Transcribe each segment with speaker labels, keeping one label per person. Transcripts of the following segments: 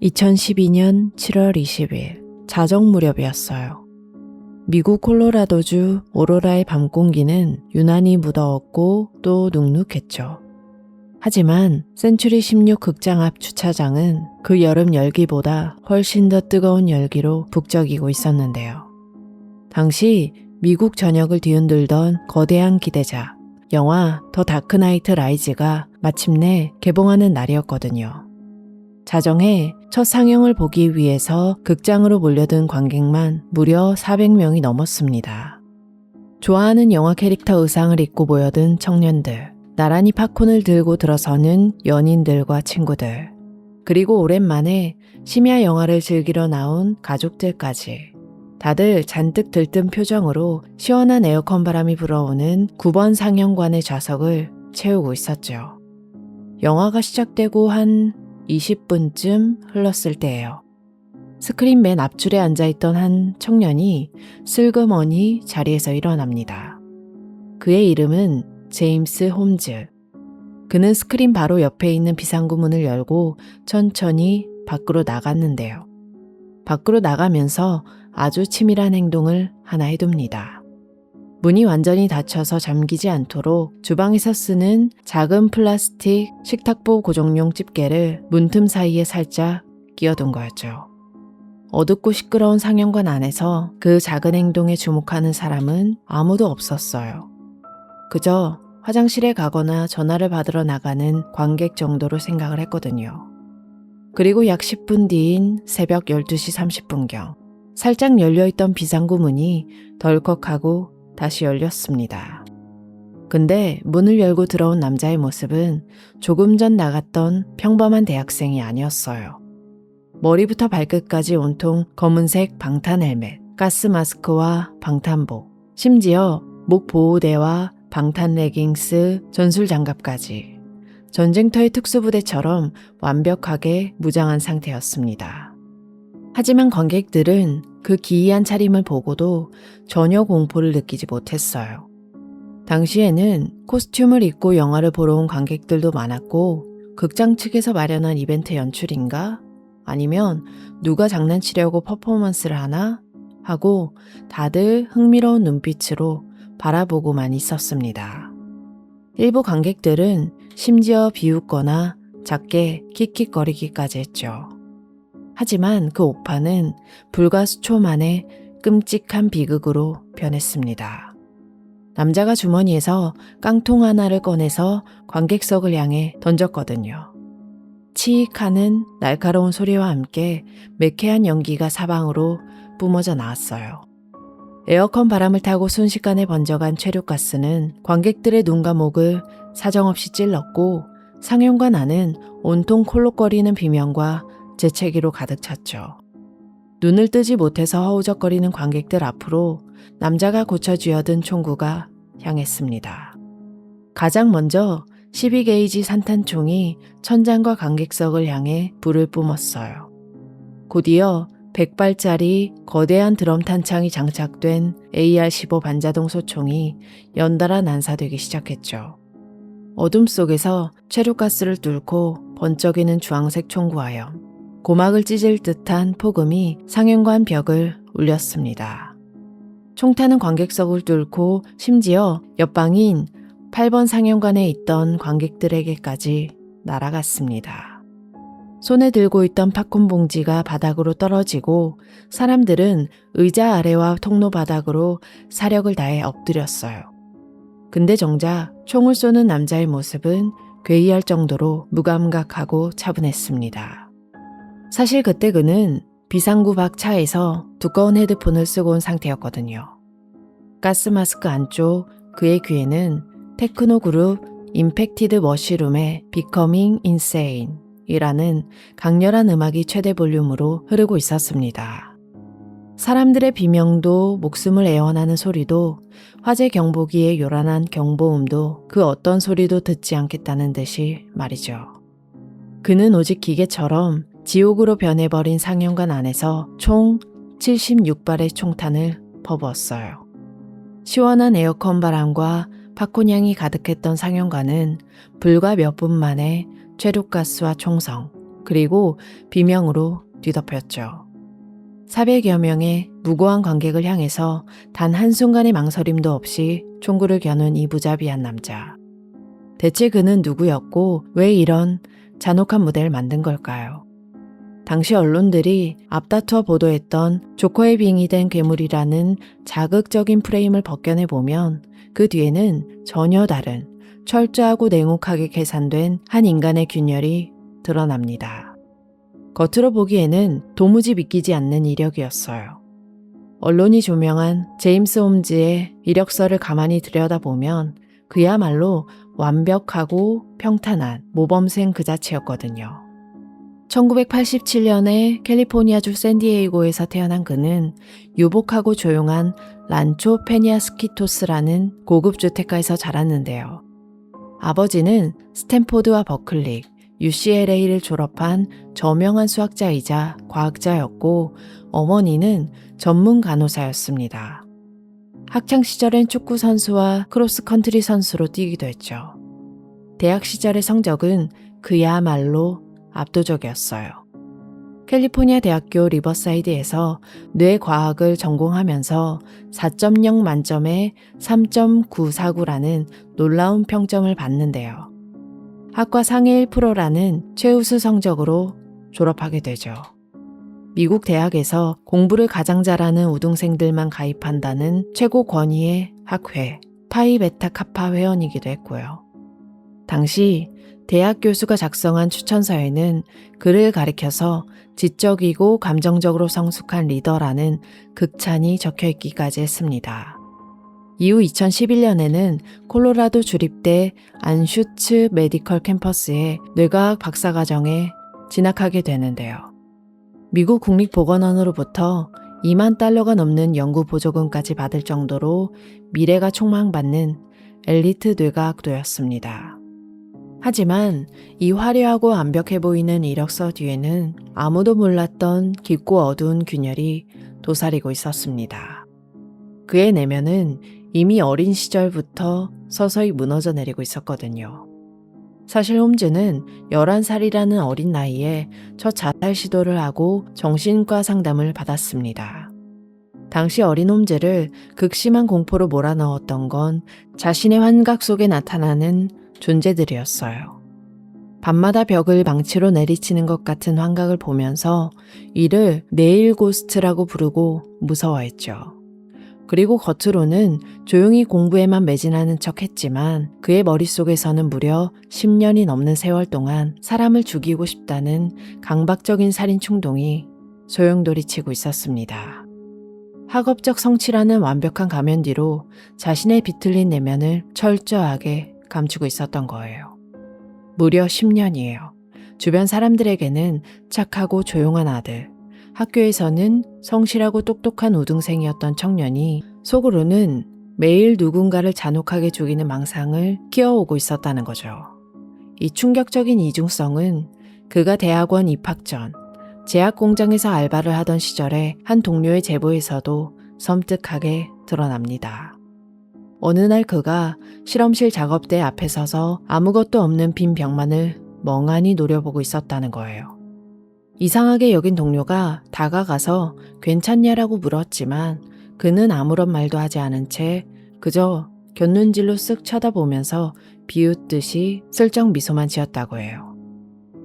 Speaker 1: 2012년 7월 20일 자정 무렵이었어요. 미국 콜로라도주 오로라의 밤 공기는 유난히 무더웠고 또 눅눅했죠. 하지만 센츄리 16 극장 앞 주차장은 그 여름 열기보다 훨씬 더 뜨거운 열기로 북적이고 있었는데요. 당시 미국 전역을 뒤흔들던 거대한 기대작, 영화 더 다크나이트 라이즈가 마침내 개봉하는 날이었거든요. 자정에 첫 상영을 보기 위해서 극장으로 몰려든 관객만 무려 400명이 넘었습니다. 좋아하는 영화 캐릭터 의상을 입고 모여든 청년들, 나란히 팝콘을 들고 들어서는 연인들과 친구들, 그리고 오랜만에 심야 영화를 즐기러 나온 가족들까지 다들 잔뜩 들뜬 표정으로 시원한 에어컨 바람이 불어오는 9번 상영관의 좌석을 채우고 있었죠. 영화가 시작되고 한 20분쯤 흘렀을 때예요. 스크린 맨 앞줄에 앉아있던 한 청년이 슬그머니 자리에서 일어납니다. 그의 이름은 제임스 홈즈. 그는 스크린 바로 옆에 있는 비상구 문을 열고 천천히 밖으로 나갔는데요. 밖으로 나가면서 아주 치밀한 행동을 하나 해둡니다. 문이 완전히 닫혀서 잠기지 않도록 주방에서 쓰는 작은 플라스틱 식탁보 고정용 집게를 문틈 사이에 살짝 끼워둔 거였죠. 어둡고 시끄러운 상영관 안에서 그 작은 행동에 주목하는 사람은 아무도 없었어요. 그저 화장실에 가거나 전화를 받으러 나가는 관객 정도로 생각을 했거든요. 그리고 약 10분 뒤인 새벽 12시 30분경 살짝 열려있던 비상구 문이 덜컥하고 다시 열렸습니다. 근데 문을 열고 들어온 남자의 모습은 조금 전 나갔던 평범한 대학생이 아니었어요. 머리부터 발끝까지 온통 검은색 방탄 헬멧, 가스 마스크와 방탄복, 심지어 목 보호대와 방탄 레깅스, 전술 장갑까지 전쟁터의 특수부대처럼 완벽하게 무장한 상태였습니다. 하지만 관객들은 그 기이한 차림을 보고도 전혀 공포를 느끼지 못했어요. 당시에는 코스튬을 입고 영화를 보러 온 관객들도 많았고 극장 측에서 마련한 이벤트 연출인가? 아니면 누가 장난치려고 퍼포먼스를 하나? 하고 다들 흥미로운 눈빛으로 바라보고만 있었습니다. 일부 관객들은 심지어 비웃거나 작게 킥킥거리기까지 했죠. 하지만 그 오파는 불과 수초 만에 끔찍한 비극으로 변했습니다. 남자가 주머니에서 깡통 하나를 꺼내서 관객석을 향해 던졌거든요. 치익하는 날카로운 소리와 함께 매캐한 연기가 사방으로 뿜어져 나왔어요. 에어컨 바람을 타고 순식간에 번져간 최루가스는 관객들의 눈과 목을 사정없이 찔렀고 상영관 안은 온통 콜록거리는 비명과 재채기로 가득 찼죠. 눈을 뜨지 못해서 허우적거리는 관객들 앞으로 남자가 고쳐 쥐어든 총구가 향했습니다. 가장 먼저 12게이지 산탄총이 천장과 관객석을 향해 불을 뿜었어요. 곧이어 100발짜리 거대한 드럼 탄창이 장착된 AR-15 반자동 소총이 연달아 난사되기 시작했죠. 어둠 속에서 최루가스를 뚫고 번쩍이는 주황색 총구하여 고막을 찢을 듯한 폭음이 상영관 벽을 울렸습니다. 총타는 관객석을 뚫고 심지어 옆방인 8번 상영관에 있던 관객들에게까지 날아갔습니다. 손에 들고 있던 팝콘 봉지가 바닥으로 떨어지고 사람들은 의자 아래와 통로 바닥으로 사력을 다해 엎드렸어요. 근데 정작 총을 쏘는 남자의 모습은 괴이할 정도로 무감각하고 차분했습니다. 사실 그때 그는 비상구 밖 차에서 두꺼운 헤드폰을 쓰고 온 상태였거든요. 가스 마스크 안쪽 그의 귀에는 테크노 그룹 임팩티드 머쉬룸의 Becoming Insane 이라는 강렬한 음악이 최대 볼륨으로 흐르고 있었습니다. 사람들의 비명도 목숨을 애원하는 소리도 화재 경보기의 요란한 경보음도 그 어떤 소리도 듣지 않겠다는 듯이 말이죠. 그는 오직 기계처럼 지옥으로 변해버린 상영관 안에서 총 76발의 총탄을 퍼부었어요. 시원한 에어컨 바람과 팝콘 향이 가득했던 상영관은 불과 몇 분 만에 최루가스와 총성, 그리고 비명으로 뒤덮였죠. 400여 명의 무고한 관객을 향해서 단 한순간의 망설임도 없이 총구를 겨눈 이 무자비한 남자. 대체 그는 누구였고 왜 이런 잔혹한 무대를 만든 걸까요? 당시 언론들이 앞다투어 보도했던 조커에 빙의된 괴물이라는 자극적인 프레임을 벗겨내보면 그 뒤에는 전혀 다른 철저하고 냉혹하게 계산된 한 인간의 균열이 드러납니다. 겉으로 보기에는 도무지 믿기지 않는 이력이었어요. 언론이 조명한 제임스 홈즈의 이력서를 가만히 들여다보면 그야말로 완벽하고 평탄한 모범생 그 자체였거든요. 1987년에 캘리포니아주 샌디에이고에서 태어난 그는 유복하고 조용한 란초 페니아스키토스라는 고급 주택가에서 자랐는데요. 아버지는 스탠포드와 버클리, UCLA를 졸업한 저명한 수학자이자 과학자였고 어머니는 전문 간호사였습니다. 학창시절엔 축구 선수와 크로스컨트리 선수로 뛰기도 했죠. 대학 시절의 성적은 그야말로 압도적이었어요. 캘리포니아 대학교 리버사이드에서 뇌과학을 전공하면서 4.0 만점에 3.949라는 놀라운 평점을 받는데요. 학과 상위 1%라는 최우수 성적으로 졸업하게 되죠. 미국 대학에서 공부를 가장 잘하는 우등생들만 가입한다는 최고 권위의 학회, 파이 베타 카파 회원이기도 했고요. 당시 대학 교수가 작성한 추천서에는 그를 가리켜서 지적이고 감정적으로 성숙한 리더라는 극찬이 적혀있기까지 했습니다. 이후 2011년에는 콜로라도 주립대 안슈츠 메디컬 캠퍼스의 뇌과학 박사과정에 진학하게 되는데요. 미국 국립보건원으로부터 2만 달러가 넘는 연구 보조금까지 받을 정도로 미래가 촉망받는 엘리트 뇌과학도였습니다. 하지만 이 화려하고 완벽해 보이는 이력서 뒤에는 아무도 몰랐던 깊고 어두운 균열이 도사리고 있었습니다. 그의 내면은 이미 어린 시절부터 서서히 무너져 내리고 있었거든요. 사실 홈즈는 11살이라는 어린 나이에 첫 자살 시도를 하고 정신과 상담을 받았습니다. 당시 어린 홈즈를 극심한 공포로 몰아넣었던 건 자신의 환각 속에 나타나는 존재들이었어요. 밤마다 벽을 망치로 내리치는 것 같은 환각을 보면서 이를 네일 고스트라고 부르고 무서워했죠. 그리고 겉으로는 조용히 공부에만 매진하는 척 했지만 그의 머릿속에서는 무려 10년이 넘는 세월 동안 사람을 죽이고 싶다는 강박적인 살인 충동이 소용돌이치고 있었습니다. 학업적 성취라는 완벽한 가면 뒤로 자신의 비틀린 내면을 철저하게 감추고 있었던 거예요. 무려 10년이에요. 주변 사람들에게는 착하고 조용한 아들, 학교에서는 성실하고 똑똑한 우등생이었던 청년이 속으로는 매일 누군가를 잔혹하게 죽이는 망상을 키워오고 있었다는 거죠. 이 충격적인 이중성은 그가 대학원 입학 전 제약 공장에서 알바를 하던 시절에 한 동료의 제보에서도 섬뜩하게 드러납니다. 어느 날 그가 실험실 작업대 앞에 서서 아무것도 없는 빈 벽만을 멍하니 노려보고 있었다는 거예요. 이상하게 여긴 동료가 다가가서 괜찮냐라고 물었지만 그는 아무런 말도 하지 않은 채 그저 곁눈질로 쓱 쳐다보면서 비웃듯이 슬쩍 미소만 지었다고 해요.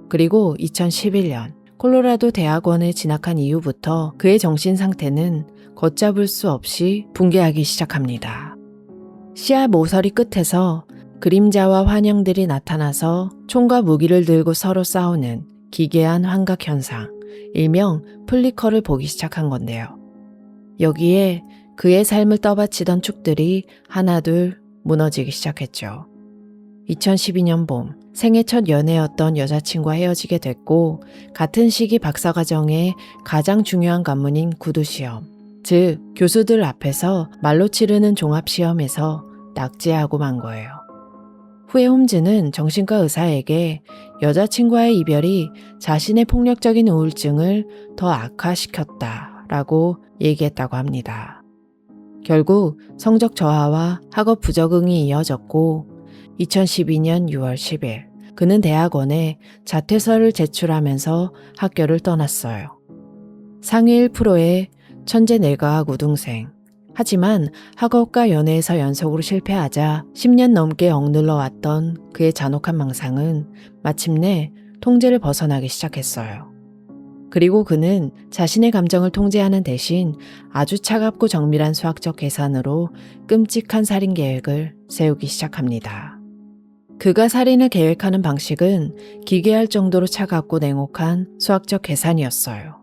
Speaker 1: 그리고 2011년 콜로라도 대학원에 진학한 이후부터 그의 정신 상태는 걷잡을 수 없이 붕괴하기 시작합니다. 씨앗 모서리 끝에서 그림자와 환영들이 나타나서 총과 무기를 들고 서로 싸우는 기괴한 환각 현상, 일명 플리커를 보기 시작한 건데요. 여기에 그의 삶을 떠받치던 축들이 하나둘 무너지기 시작했죠. 2012년 봄, 생애 첫 연애였던 여자친구와 헤어지게 됐고 같은 시기 박사과정의 가장 중요한 관문인 구두시험, 즉 교수들 앞에서 말로 치르는 종합시험에서 낙제하고 만 거예요. 후에 홈즈는 정신과 의사에게 여자친구와의 이별이 자신의 폭력적인 우울증을 더 악화시켰다라고 얘기했다고 합니다. 결국 성적 저하와 학업 부적응이 이어졌고 2012년 6월 10일 그는 대학원에 자퇴서를 제출하면서 학교를 떠났어요. 상위 1%의 천재 내과학 우등생. 하지만 학업과 연애에서 연속으로 실패하자 10년 넘게 억눌러 왔던 그의 잔혹한 망상은 마침내 통제를 벗어나기 시작했어요. 그리고 그는 자신의 감정을 통제하는 대신 아주 차갑고 정밀한 수학적 계산으로 끔찍한 살인 계획을 세우기 시작합니다. 그가 살인을 계획하는 방식은 기괴할 정도로 차갑고 냉혹한 수학적 계산이었어요.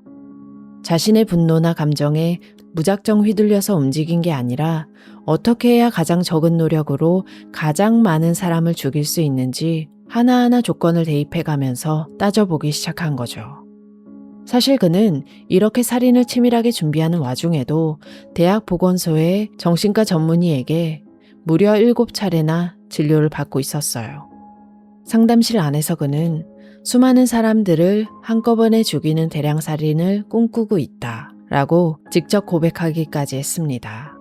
Speaker 1: 자신의 분노나 감정에 무작정 휘둘려서 움직인 게 아니라 어떻게 해야 가장 적은 노력으로 가장 많은 사람을 죽일 수 있는지 하나하나 조건을 대입해가면서 따져보기 시작한 거죠. 사실 그는 이렇게 살인을 치밀하게 준비하는 와중에도 대학 보건소의 정신과 전문의에게 무려 7차례나 진료를 받고 있었어요. 상담실 안에서 그는 수많은 사람들을 한꺼번에 죽이는 대량 살인을 꿈꾸고 있다 라고 직접 고백하기까지 했습니다.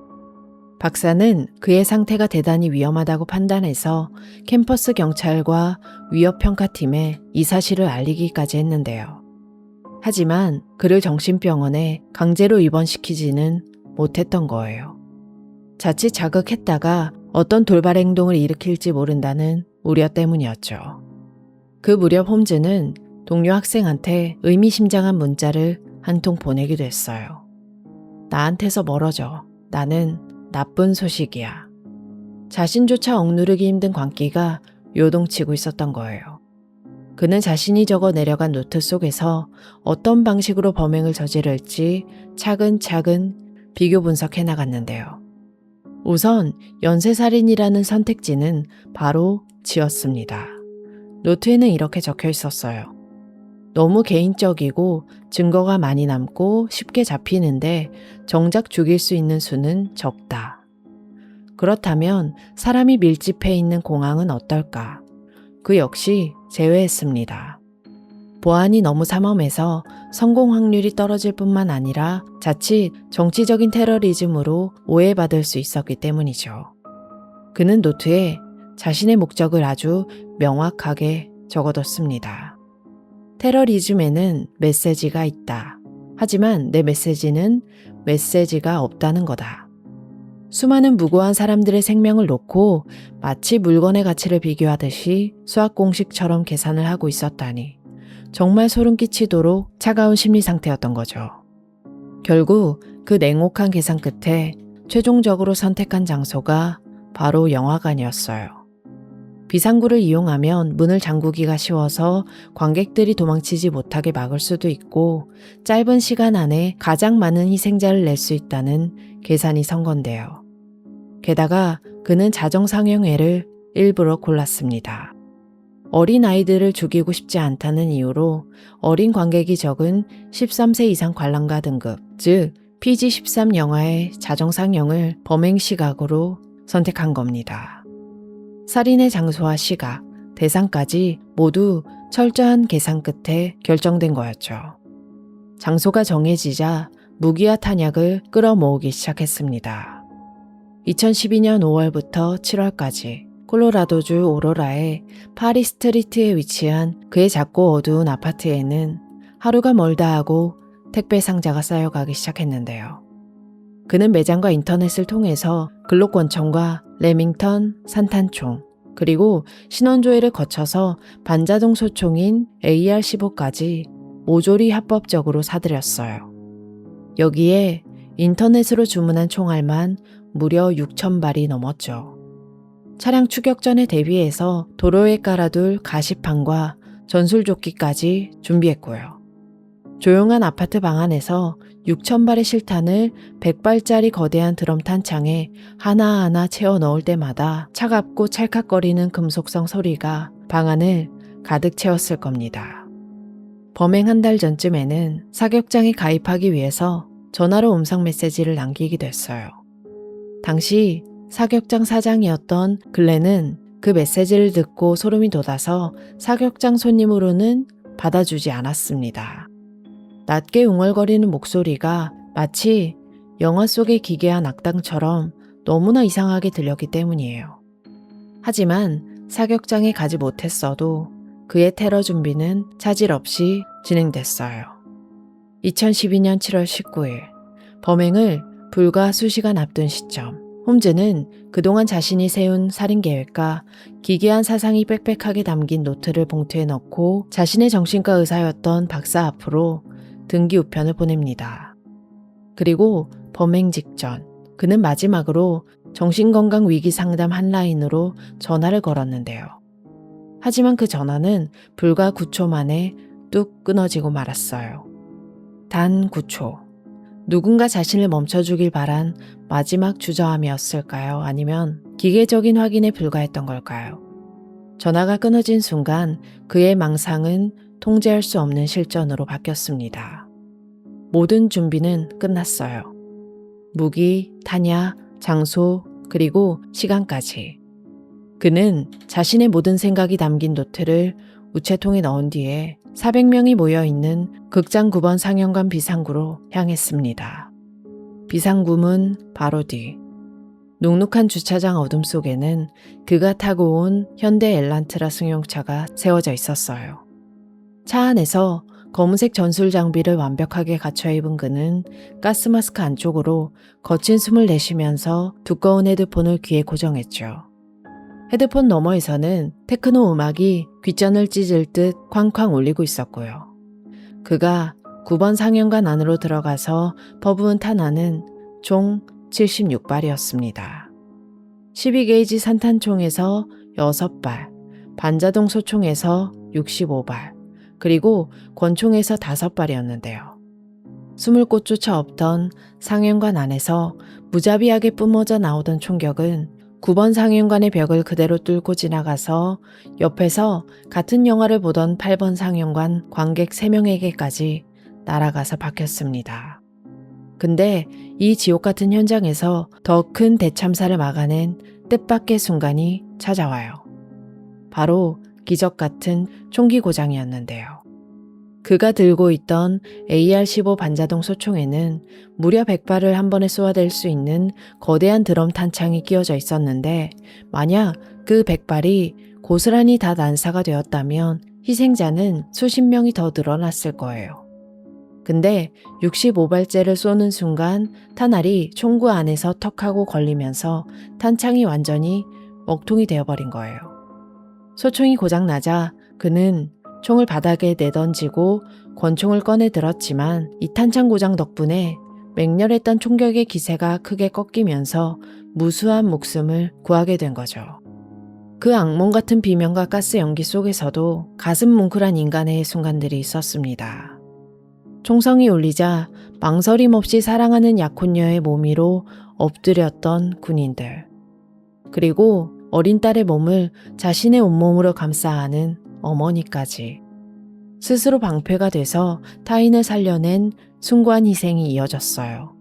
Speaker 1: 박사는 그의 상태가 대단히 위험하다고 판단해서 캠퍼스 경찰과 위협평가팀에 이 사실을 알리기까지 했는데요. 하지만 그를 정신병원에 강제로 입원시키지는 못했던 거예요. 자칫 자극했다가 어떤 돌발 행동을 일으킬지 모른다는 우려 때문이었죠. 그 무렵 홈즈는 동료 학생한테 의미심장한 문자를 한 통 보내기도 했어요. 나한테서 멀어져. 나는 나쁜 소식이야. 자신조차 억누르기 힘든 광기가 요동치고 있었던 거예요. 그는 자신이 적어 내려간 노트 속에서 어떤 방식으로 범행을 저지를지 차근차근 비교 분석해 나갔는데요. 우선 연쇄살인이라는 선택지는 바로 지었습니다. 노트에는 이렇게 적혀 있었어요. 너무 개인적이고 증거가 많이 남고 쉽게 잡히는데 정작 죽일 수 있는 수는 적다. 그렇다면 사람이 밀집해 있는 공항은 어떨까? 그 역시 제외했습니다. 보안이 너무 삼엄해서 성공 확률이 떨어질 뿐만 아니라 자칫 정치적인 테러리즘으로 오해받을 수 있었기 때문이죠. 그는 노트에 자신의 목적을 아주 명확하게 적어뒀습니다. 테러리즘에는 메시지가 있다. 하지만 내 메시지는 메시지가 없다는 거다. 수많은 무고한 사람들의 생명을 놓고 마치 물건의 가치를 비교하듯이 수학 공식처럼 계산을 하고 있었다니 정말 소름 끼치도록 차가운 심리 상태였던 거죠. 결국 그 냉혹한 계산 끝에 최종적으로 선택한 장소가 바로 영화관이었어요. 비상구를 이용하면 문을 잠그기가 쉬워서 관객들이 도망치지 못하게 막을 수도 있고 짧은 시간 안에 가장 많은 희생자를 낼 수 있다는 계산이 선 건데요. 게다가 그는 자정상영회를 일부러 골랐습니다. 어린 아이들을 죽이고 싶지 않다는 이유로 어린 관객이 적은 13세 이상 관람가 등급, 즉 PG-13 영화의 자정상영을 범행 시각으로 선택한 겁니다. 살인의 장소와 시각, 대상까지 모두 철저한 계산 끝에 결정된 거였죠. 장소가 정해지자 무기와 탄약을 끌어모으기 시작했습니다. 2012년 5월부터 7월까지 콜로라도주 오로라의 파리 스트리트에 위치한 그의 작고 어두운 아파트에는 하루가 멀다 하고 택배 상자가 쌓여가기 시작했는데요. 그는 매장과 인터넷을 통해서 글록권총과 레밍턴 산탄총, 그리고 신원조회를 거쳐서 반자동 소총인 AR-15까지 모조리 합법적으로 사들였어요. 여기에 인터넷으로 주문한 총알만 무려 6,000발이 넘었죠. 차량 추격전에 대비해서 도로에 깔아둘 가시판과 전술조끼까지 준비했고요. 조용한 아파트 방 안에서 6,000발의 실탄을 100발짜리 거대한 드럼 탄창에 하나하나 채워 넣을 때마다 차갑고 찰칵거리는 금속성 소리가 방 안을 가득 채웠을 겁니다. 범행 한 달 전쯤에는 사격장에 가입하기 위해서 전화로 음성 메시지를 남기기도 했어요. 당시 사격장 사장이었던 글렌은 그 메시지를 듣고 소름이 돋아서 사격장 손님으로는 받아주지 않았습니다. 낮게 웅얼거리는 목소리가 마치 영화 속의 기괴한 악당처럼 너무나 이상하게 들렸기 때문이에요. 하지만 사격장에 가지 못했어도 그의 테러 준비는 차질 없이 진행됐어요. 2012년 7월 19일, 범행을 불과 수시간 앞둔 시점, 홈즈는 그동안 자신이 세운 살인 계획과 기괴한 사상이 빽빽하게 담긴 노트를 봉투에 넣고 자신의 정신과 의사였던 박사 앞으로 등기 우편을 보냅니다. 그리고 범행 직전, 그는 마지막으로 정신건강 위기 상담 한라인으로 전화를 걸었는데요. 하지만 그 전화는 불과 9초 만에 뚝 끊어지고 말았어요. 단 9초. 누군가 자신을 멈춰주길 바란 마지막 주저함이었을까요? 아니면 기계적인 확인에 불과했던 걸까요? 전화가 끊어진 순간 그의 망상은 통제할 수 없는 실전으로 바뀌었습니다. 모든 준비는 끝났어요. 무기, 탄약, 장소, 그리고 시간까지. 그는 자신의 모든 생각이 담긴 노트를 우체통에 넣은 뒤에 400명이 모여있는 극장 9번 상영관 비상구로 향했습니다. 비상구문 바로 뒤. 눅눅한 주차장 어둠 속에는 그가 타고 온 현대 엘란트라 승용차가 세워져 있었어요. 차 안에서 검은색 전술 장비를 완벽하게 갖춰 입은 그는 가스마스크 안쪽으로 거친 숨을 내쉬면서 두꺼운 헤드폰을 귀에 고정했죠. 헤드폰 너머에서는 테크노 음악이 귓전을 찢을 듯 쾅쾅 울리고 있었고요. 그가 9번 상영관 안으로 들어가서 퍼부은 탄환은 총 76발이었습니다. 12게이지 산탄총에서 6발, 반자동 소총에서 65발, 그리고 권총에서 5발이었는데요. 숨을 곳조차 없던 상영관 안에서 무자비하게 뿜어져 나오던 총격은 9번 상영관의 벽을 그대로 뚫고 지나가서 옆에서 같은 영화를 보던 8번 상영관 관객 3명에게까지 날아가서 박혔습니다. 근데 이 지옥 같은 현장에서 더 큰 대참사를 막아낸 뜻밖의 순간이 찾아와요. 바로 기적 같은 총기 고장이었는데요. 그가 들고 있던 AR-15 반자동 소총에는 무려 100발을 한 번에 쏘아댈 수 있는 거대한 드럼 탄창이 끼워져 있었는데 만약 그 100발이 고스란히 다 난사가 되었다면 희생자는 수십 명이 더 늘어났을 거예요. 근데 65발째를 쏘는 순간 탄알이 총구 안에서 턱하고 걸리면서 탄창이 완전히 먹통이 되어버린 거예요. 소총이 고장나자 그는 총을 바닥에 내던지고 권총을 꺼내 들었지만 이 탄창 고장 덕분에 맹렬했던 총격의 기세가 크게 꺾이면서 무수한 목숨을 구하게 된 거죠. 그 악몽 같은 비명과 가스 연기 속에서도 가슴 뭉클한 인간의 순간들이 있었습니다. 총성이 울리자 망설임 없이 사랑하는 약혼녀의 몸 위로 엎드렸던 군인들. 그리고 어린 딸의 몸을 자신의 온몸으로 감싸 안은 어머니까지. 스스로 방패가 돼서 타인을 살려낸 숭고한 희생이 이어졌어요.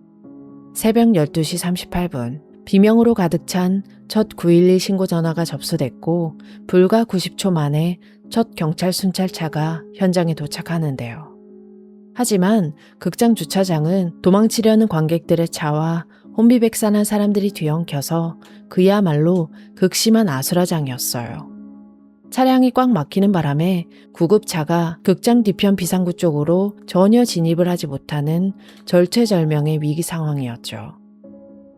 Speaker 1: 새벽 12시 38분, 비명으로 가득 찬 첫 911 신고 전화가 접수됐고 불과 90초 만에 첫 경찰 순찰차가 현장에 도착하는데요. 하지만 극장 주차장은 도망치려는 관객들의 차와 혼비백산한 사람들이 뒤엉켜서 그야말로 극심한 아수라장이었어요. 차량이 꽉 막히는 바람에 구급차가 극장 뒤편 비상구 쪽으로 전혀 진입을 하지 못하는 절체절명의 위기 상황이었죠.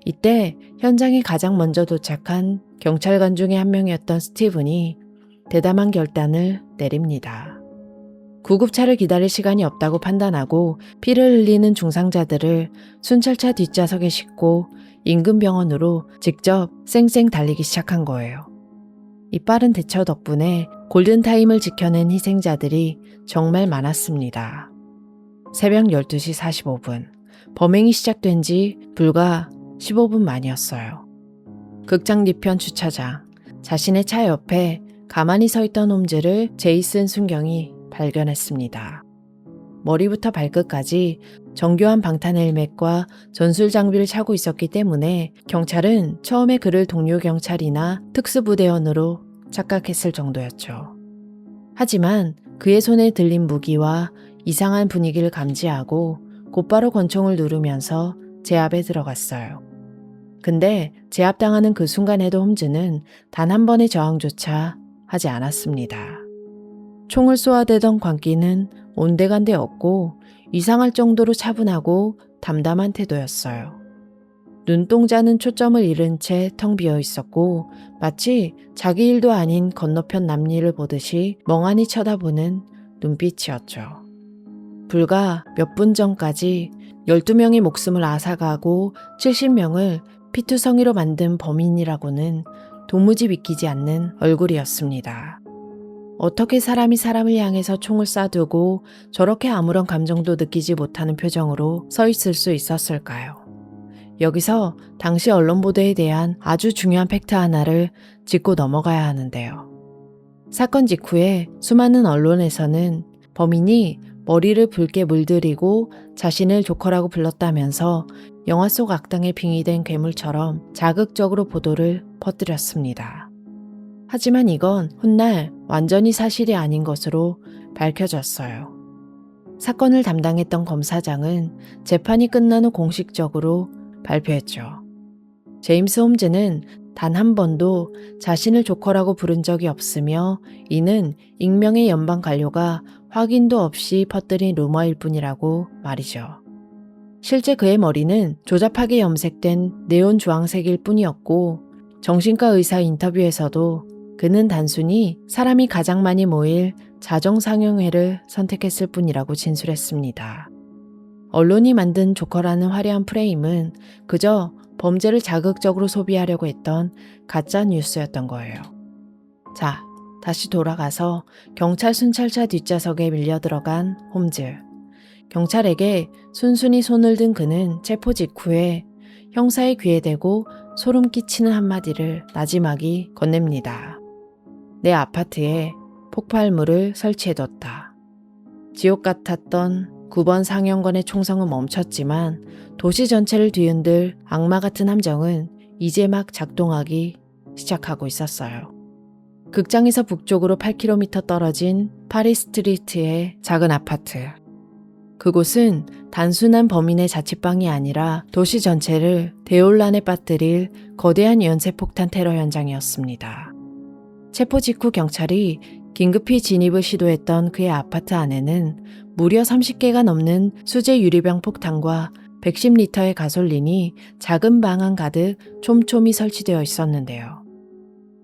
Speaker 1: 이때 현장에 가장 먼저 도착한 경찰관 중에 한 명이었던 스티븐이 대담한 결단을 내립니다. 구급차를 기다릴 시간이 없다고 판단하고 피를 흘리는 중상자들을 순찰차 뒷좌석에 싣고 인근 병원으로 직접 쌩쌩 달리기 시작한 거예요. 이 빠른 대처 덕분에 골든타임을 지켜낸 희생자들이 정말 많았습니다. 새벽 12시 45분, 범행이 시작된 지 불과 15분 만이었어요. 극장 뒤편 주차장, 자신의 차 옆에 가만히 서 있던 홈즈를 제이슨 순경이 발견했습니다. 머리부터 발끝까지 정교한 방탄 헬멧과 전술 장비를 차고 있었기 때문에 경찰은 처음에 그를 동료 경찰이나 특수부대원으로 착각했을 정도였죠. 하지만 그의 손에 들린 무기와 이상한 분위기를 감지하고 곧바로 권총을 누르면서 제압에 들어갔어요. 근데 제압당하는 그 순간에도 홈즈는 단 한 번의 저항조차 하지 않았습니다. 총을 쏘아대던 광기는 온데간데 없고 이상할 정도로 차분하고 담담한 태도였어요. 눈동자는 초점을 잃은 채 텅 비어 있었고 마치 자기 일도 아닌 건너편 남일을 보듯이 멍하니 쳐다보는 눈빛이었죠. 불과 몇 분 전까지 12명의 목숨을 앗아가고 70명을 피투성이로 만든 범인이라고는 도무지 믿기지 않는 얼굴이었습니다. 어떻게 사람이 사람을 향해서 총을 쏴두고 저렇게 아무런 감정도 느끼지 못하는 표정으로 서 있을 수 있었을까요? 여기서 당시 언론 보도에 대한 아주 중요한 팩트 하나를 짚고 넘어가야 하는데요. 사건 직후에 수많은 언론에서는 범인이 머리를 붉게 물들이고 자신을 조커라고 불렀다면서 영화 속 악당에 빙의된 괴물처럼 자극적으로 보도를 퍼뜨렸습니다. 하지만 이건 훗날 완전히 사실이 아닌 것으로 밝혀졌어요. 사건을 담당했던 검사장은 재판이 끝난 후 공식적으로 발표했죠. 제임스 홈즈는 단 한 번도 자신을 조커라고 부른 적이 없으며 이는 익명의 연방 관료가 확인도 없이 퍼뜨린 루머일 뿐이라고 말이죠. 실제 그의 머리는 조잡하게 염색된 네온 주황색일 뿐이었고 정신과 의사 인터뷰에서도 그는 단순히 사람이 가장 많이 모일 자정상영회를 선택했을 뿐이라고 진술했습니다. 언론이 만든 조커라는 화려한 프레임은 그저 범죄를 자극적으로 소비하려고 했던 가짜 뉴스였던 거예요. 자, 다시 돌아가서 경찰 순찰차 뒷좌석에 밀려 들어간 홈즈. 경찰에게 순순히 손을 든 그는 체포 직후에 형사의 귀에 대고 소름 끼치는 한마디를 나지막이 건넵니다. 내 아파트에 폭발물을 설치해뒀다. 지옥 같았던 9번 상영관의 총성은 멈췄지만 도시 전체를 뒤흔들 악마 같은 함정은 이제 막 작동하기 시작하고 있었어요. 극장에서 북쪽으로 8km 떨어진 파리 스트리트의 작은 아파트. 그곳은 단순한 범인의 자취방이 아니라 도시 전체를 대혼란에 빠뜨릴 거대한 연쇄폭탄 테러 현장이었습니다. 체포 직후 경찰이 긴급히 진입을 시도했던 그의 아파트 안에는 무려 30개가 넘는 수제 유리병 폭탄과 110리터의 가솔린이 작은 방 안 가득 촘촘히 설치되어 있었는데요.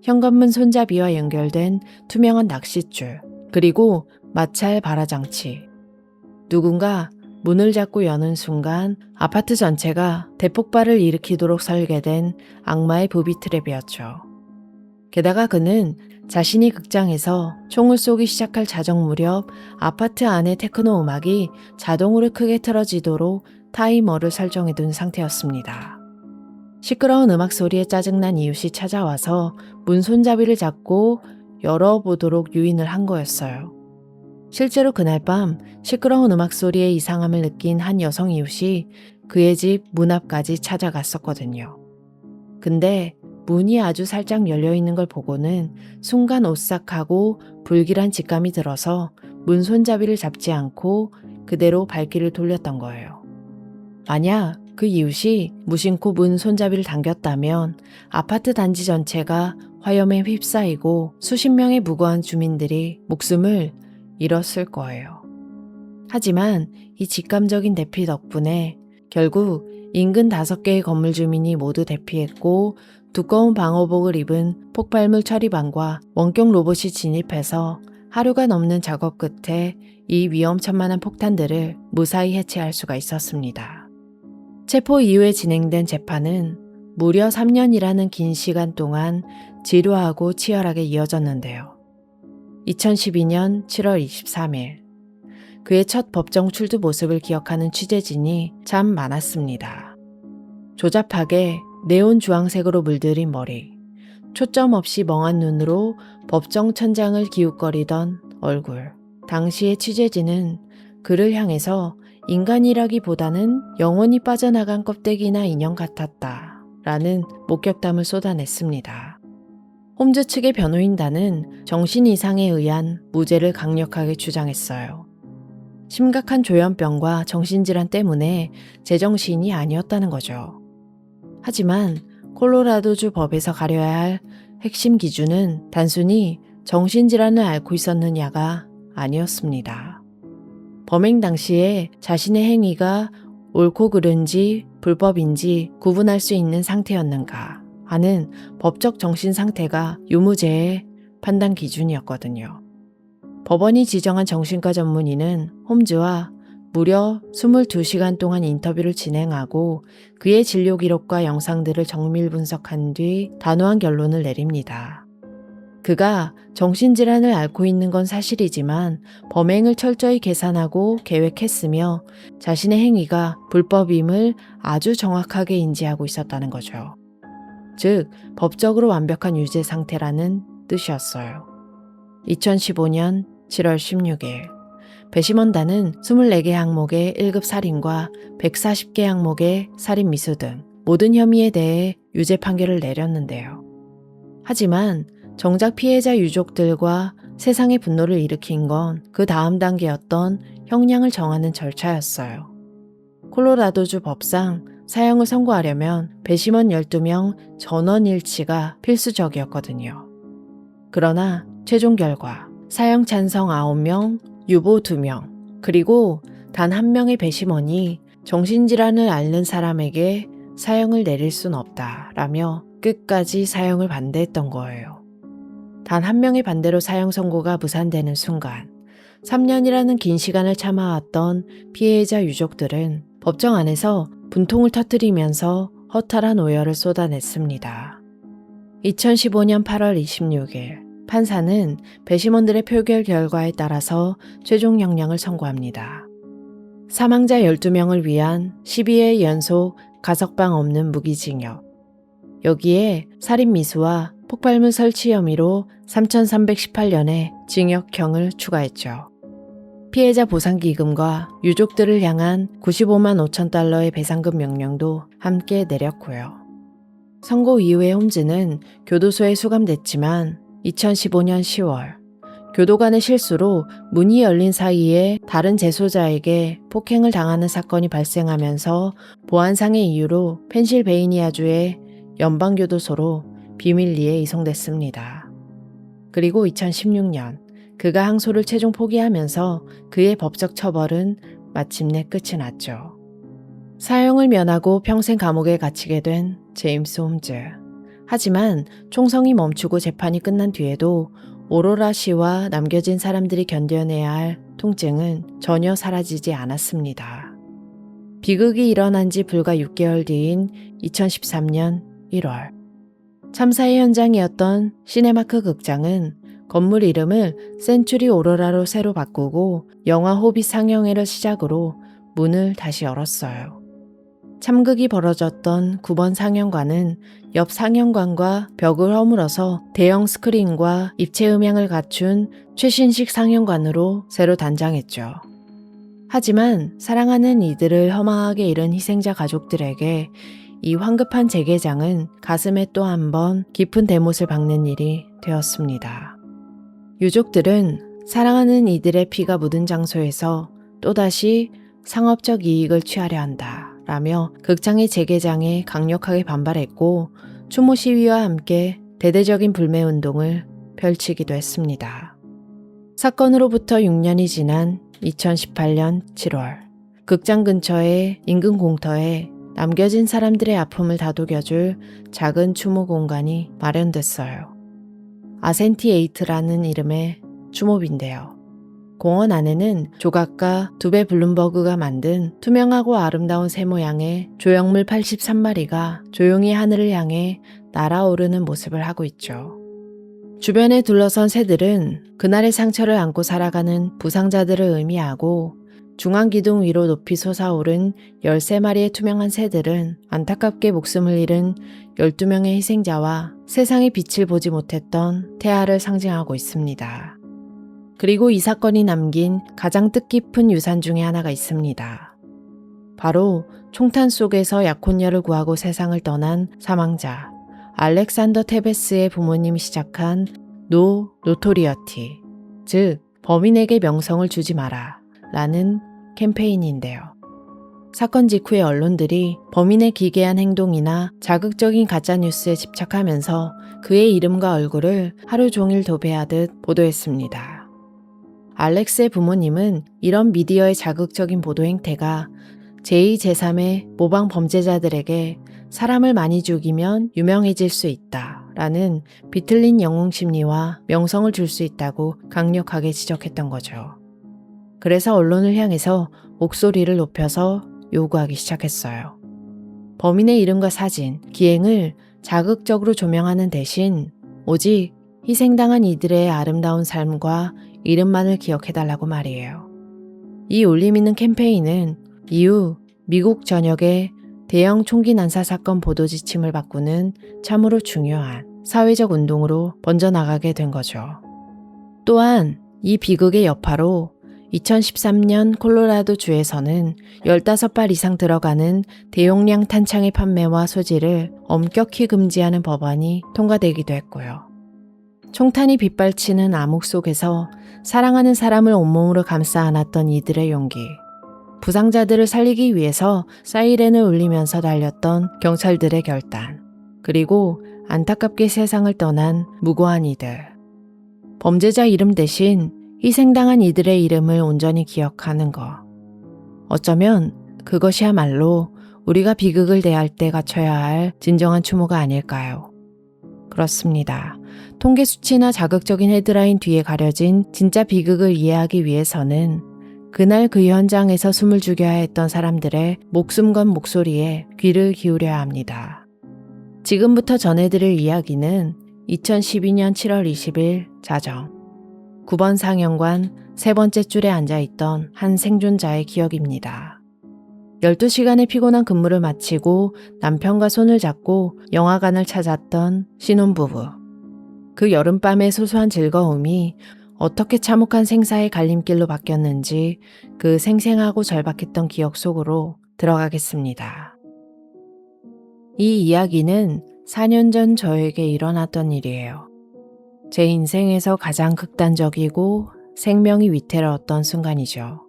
Speaker 1: 현관문 손잡이와 연결된 투명한 낚싯줄, 그리고 마찰 발화장치. 누군가 문을 잡고 여는 순간 아파트 전체가 대폭발을 일으키도록 설계된 악마의 부비 트랩이었죠. 게다가 그는 자신이 극장에서 총을 쏘기 시작할 자정 무렵 아파트 안의 테크노 음악이 자동으로 크게 틀어지도록 타이머를 설정해둔 상태였습니다. 시끄러운 음악 소리에 짜증난 이웃이 찾아와서 문 손잡이를 잡고 열어보도록 유인을 한 거였어요. 실제로 그날 밤 시끄러운 음악 소리에 이상함을 느낀 한 여성 이웃이 그의 집 문 앞까지 찾아갔었거든요. 근데 문이 아주 살짝 열려있는 걸 보고는 순간 오싹하고 불길한 직감이 들어서 문 손잡이를 잡지 않고 그대로 발길을 돌렸던 거예요. 만약 그 이웃이 무심코 문 손잡이를 당겼다면 아파트 단지 전체가 화염에 휩싸이고 수십 명의 무고한 주민들이 목숨을 잃었을 거예요. 하지만 이 직감적인 대피 덕분에 결국 인근 5개의 건물 주민이 모두 대피했고 두꺼운 방호복을 입은 폭발물 처리반과 원격 로봇이 진입해서 하루가 넘는 작업 끝에 이 위험천만한 폭탄들을 무사히 해체할 수가 있었습니다. 체포 이후에 진행된 재판은 무려 3년이라는 긴 시간 동안 지루하고 치열하게 이어졌는데요. 2012년 7월 23일 그의 첫 법정 출두 모습을 기억하는 취재진이 참 많았습니다. 조잡하게 네온 주황색으로 물들인 머리, 초점 없이 멍한 눈으로 법정 천장을 기웃거리던 얼굴. 당시의 취재진은 그를 향해서 인간이라기보다는 영혼이 빠져나간 껍데기나 인형 같았다 라는 목격담을 쏟아냈습니다. 홈즈 측의 변호인단은 정신 이상에 의한 무죄를 강력하게 주장했어요. 심각한 조현병과 정신질환 때문에 제정신이 아니었다는 거죠. 하지만 콜로라도주 법에서 가려야 할 핵심 기준은 단순히 정신질환을 앓고 있었느냐가 아니었습니다. 범행 당시에 자신의 행위가 옳고 그른지 불법인지 구분할 수 있는 상태였는가 하는 법적 정신 상태가 유무죄의 판단 기준이었거든요. 법원이 지정한 정신과 전문의는 홈즈와 무려 22시간 동안 인터뷰를 진행하고 그의 진료 기록과 영상들을 정밀 분석한 뒤 단호한 결론을 내립니다. 그가 정신질환을 앓고 있는 건 사실이지만 범행을 철저히 계산하고 계획했으며 자신의 행위가 불법임을 아주 정확하게 인지하고 있었다는 거죠. 즉, 법적으로 완벽한 유죄 상태라는 뜻이었어요. 2015년 7월 16일, 배심원단은 24개 항목의 1급 살인과 140개 항목의 살인 미수 등 모든 혐의에 대해 유죄 판결을 내렸는데요. 하지만 정작 피해자 유족들과 세상의 분노를 일으킨 건 그 다음 단계였던 형량을 정하는 절차였어요. 콜로라도주 법상 사형을 선고하려면 배심원 12명 전원 일치가 필수적이었거든요. 그러나 최종 결과 사형 찬성 9명, 유보 2명, 그리고 단 1명의 배심원이 정신질환을 앓는 사람에게 사형을 내릴 순 없다라며 끝까지 사형을 반대했던 거예요. 단 1명의 반대로 사형 선고가 무산되는 순간 3년이라는 긴 시간을 참아왔던 피해자 유족들은 법정 안에서 분통을 터뜨리면서 허탈한 오열을 쏟아냈습니다. 2015년 8월 26일 판사는 배심원들의 표결 결과에 따라서 최종 형량을 선고합니다. 사망자 12명을 위한 12회 연속 가석방 없는 무기징역. 여기에 살인 미수와 폭발물 설치 혐의로 3,318년의 징역형을 추가했죠. 피해자 보상기금과 유족들을 향한 95만 5천 달러의 배상금 명령도 함께 내렸고요. 선고 이후에 홈즈는 교도소에 수감됐지만 2015년 10월 교도 간의 실수로 문이 열린 사이에 다른 재소자에게 폭행을 당하는 사건이 발생하면서 보안상의 이유로 펜실베이니아주의 연방교도소로 비밀리에 이송됐습니다. 그리고 2016년 그가 항소를 최종 포기하면서 그의 법적 처벌은 마침내 끝이 났죠. 사형을 면하고 평생 감옥에 갇히게 된 제임스 홈즈. 하지만 총성이 멈추고 재판이 끝난 뒤에도 오로라 씨와 남겨진 사람들이 견뎌내야 할 통증은 전혀 사라지지 않았습니다. 비극이 일어난 지 불과 6개월 뒤인 2013년 1월 참사의 현장이었던 시네마크 극장은 건물 이름을 센츄리 오로라로 새로 바꾸고 영화 호빗 상영회를 시작으로 문을 다시 열었어요. 참극이 벌어졌던 9번 상영관은 옆 상영관과 벽을 허물어서 대형 스크린과 입체 음향을 갖춘 최신식 상영관으로 새로 단장했죠. 하지만 사랑하는 이들을 허망하게 잃은 희생자 가족들에게 이 황급한 재개장은 가슴에 또 한 번 깊은 대못을 박는 일이 되었습니다. 유족들은 사랑하는 이들의 피가 묻은 장소에서 또다시 상업적 이익을 취하려 한다 라며 극장의 재개장에 강력하게 반발했고 추모 시위와 함께 대대적인 불매운동을 펼치기도 했습니다. 사건으로부터 6년이 지난 2018년 7월 극장 근처의 인근 공터에 남겨진 사람들의 아픔을 다독여줄 작은 추모 공간이 마련됐어요. 아센티에이트라는 이름의 추모비인데요. 공원 안에는 조각가 두베 블룸버그가 만든 투명하고 아름다운 새 모양의 조형물 83마리가 조용히 하늘을 향해 날아오르는 모습을 하고 있죠. 주변에 둘러선 새들은 그날의 상처를 안고 살아가는 부상자들을 의미하고 중앙기둥 위로 높이 솟아오른 13마리의 투명한 새들은 안타깝게 목숨을 잃은 12명의 희생자와 세상의 빛을 보지 못했던 태아를 상징하고 있습니다. 그리고 이 사건이 남긴 가장 뜻깊은 유산 중에 하나가 있습니다. 바로 총탄 속에서 약혼녀를 구하고 세상을 떠난 사망자 알렉산더 테베스의 부모님이 시작한 노 노토리어티, 즉 범인에게 명성을 주지 마라 라는 캠페인인데요. 사건 직후에 언론들이 범인의 기괴한 행동이나 자극적인 가짜뉴스에 집착하면서 그의 이름과 얼굴을 하루 종일 도배하듯 보도했습니다. 알렉스의 부모님은 이런 미디어의 자극적인 보도 행태가 제2, 제3의 모방 범죄자들에게 사람을 많이 죽이면 유명해질 수 있다 라는 비틀린 영웅 심리와 명성을 줄 수 있다고 강력하게 지적했던 거죠. 그래서 언론을 향해서 목소리를 높여서 요구하기 시작했어요. 범인의 이름과 사진, 기행을 자극적으로 조명하는 대신 오직 희생당한 이들의 아름다운 삶과 이름만을 기억해달라고 말이에요. 이 울림 있는 캠페인은 이후 미국 전역의 대형 총기 난사 사건 보도 지침을 바꾸는 참으로 중요한 사회적 운동으로 번져나가게 된 거죠. 또한 이 비극의 여파로 2013년 콜로라도 주에서는 15발 이상 들어가는 대용량 탄창의 판매와 소지를 엄격히 금지하는 법안이 통과되기도 했고요. 총탄이 빗발치는 암흑 속에서 사랑하는 사람을 온몸으로 감싸 안았던 이들의 용기, 부상자들을 살리기 위해서 사이렌을 울리면서 달렸던 경찰들의 결단, 그리고 안타깝게 세상을 떠난 무고한 이들. 범죄자 이름 대신 희생당한 이들의 이름을 온전히 기억하는 것. 어쩌면 그것이야말로 우리가 비극을 대할 때 갖춰야 할 진정한 추모가 아닐까요? 그렇습니다. 통계 수치나 자극적인 헤드라인 뒤에 가려진 진짜 비극을 이해하기 위해서는 그날 그 현장에서 숨을 죽여야 했던 사람들의 목숨 건 목소리에 귀를 기울여야 합니다. 지금부터 전해드릴 이야기는 2012년 7월 20일 자정 9번 상영관 세 번째 줄에 앉아있던 한 생존자의 기억입니다. 12시간의 피곤한 근무를 마치고 남편과 손을 잡고 영화관을 찾았던 신혼부부. 그 여름밤의 소소한 즐거움이 어떻게 참혹한 생사의 갈림길로 바뀌었는지 그 생생하고 절박했던 기억 속으로 들어가겠습니다. 이 이야기는 4년 전 저에게 일어났던 일이에요. 제 인생에서 가장 극단적이고 생명이 위태로웠던 순간이죠.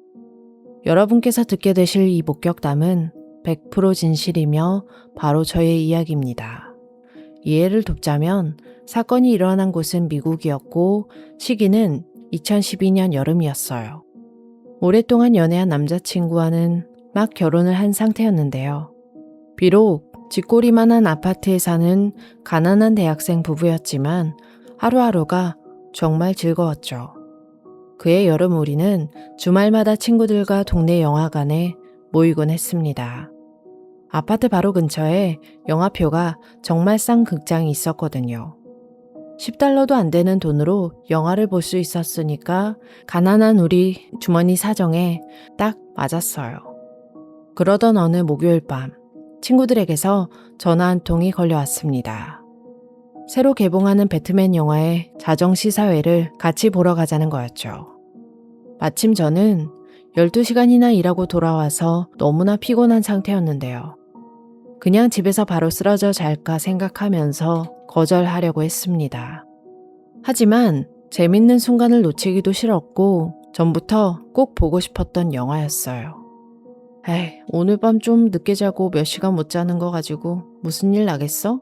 Speaker 1: 여러분께서 듣게 되실 이 목격담은 100% 진실이며 바로 저의 이야기입니다. 이해를 돕자면 사건이 일어난 곳은 미국이었고 시기는 2012년 여름이었어요. 오랫동안 연애한 남자친구와는 막 결혼을 한 상태였는데요. 비록 쥐꼬리만한 아파트에 사는 가난한 대학생 부부였지만 하루하루가 정말 즐거웠죠. 그해 여름 우리는 주말마다 친구들과 동네 영화관에 모이곤 했습니다. 아파트 바로 근처에 영화표가 정말 싼 극장이 있었거든요. $10도 안 되는 돈으로 영화를 볼 수 있었으니까 가난한 우리 주머니 사정에 딱 맞았어요. 그러던 어느 목요일 밤 친구들에게서 전화 한 통이 걸려왔습니다. 새로 개봉하는 배트맨 영화의 자정시사회를 같이 보러 가자는 거였죠. 마침 저는 12시간이나 일하고 돌아와서 너무나 피곤한 상태였는데요. 그냥 집에서 바로 쓰러져 잘까 생각하면서 거절하려고 했습니다. 하지만 재밌는 순간을 놓치기도 싫었고 전부터 꼭 보고 싶었던 영화였어요. 에이, 오늘 밤 좀 늦게 자고 몇 시간 못 자는 거 가지고 무슨 일 나겠어?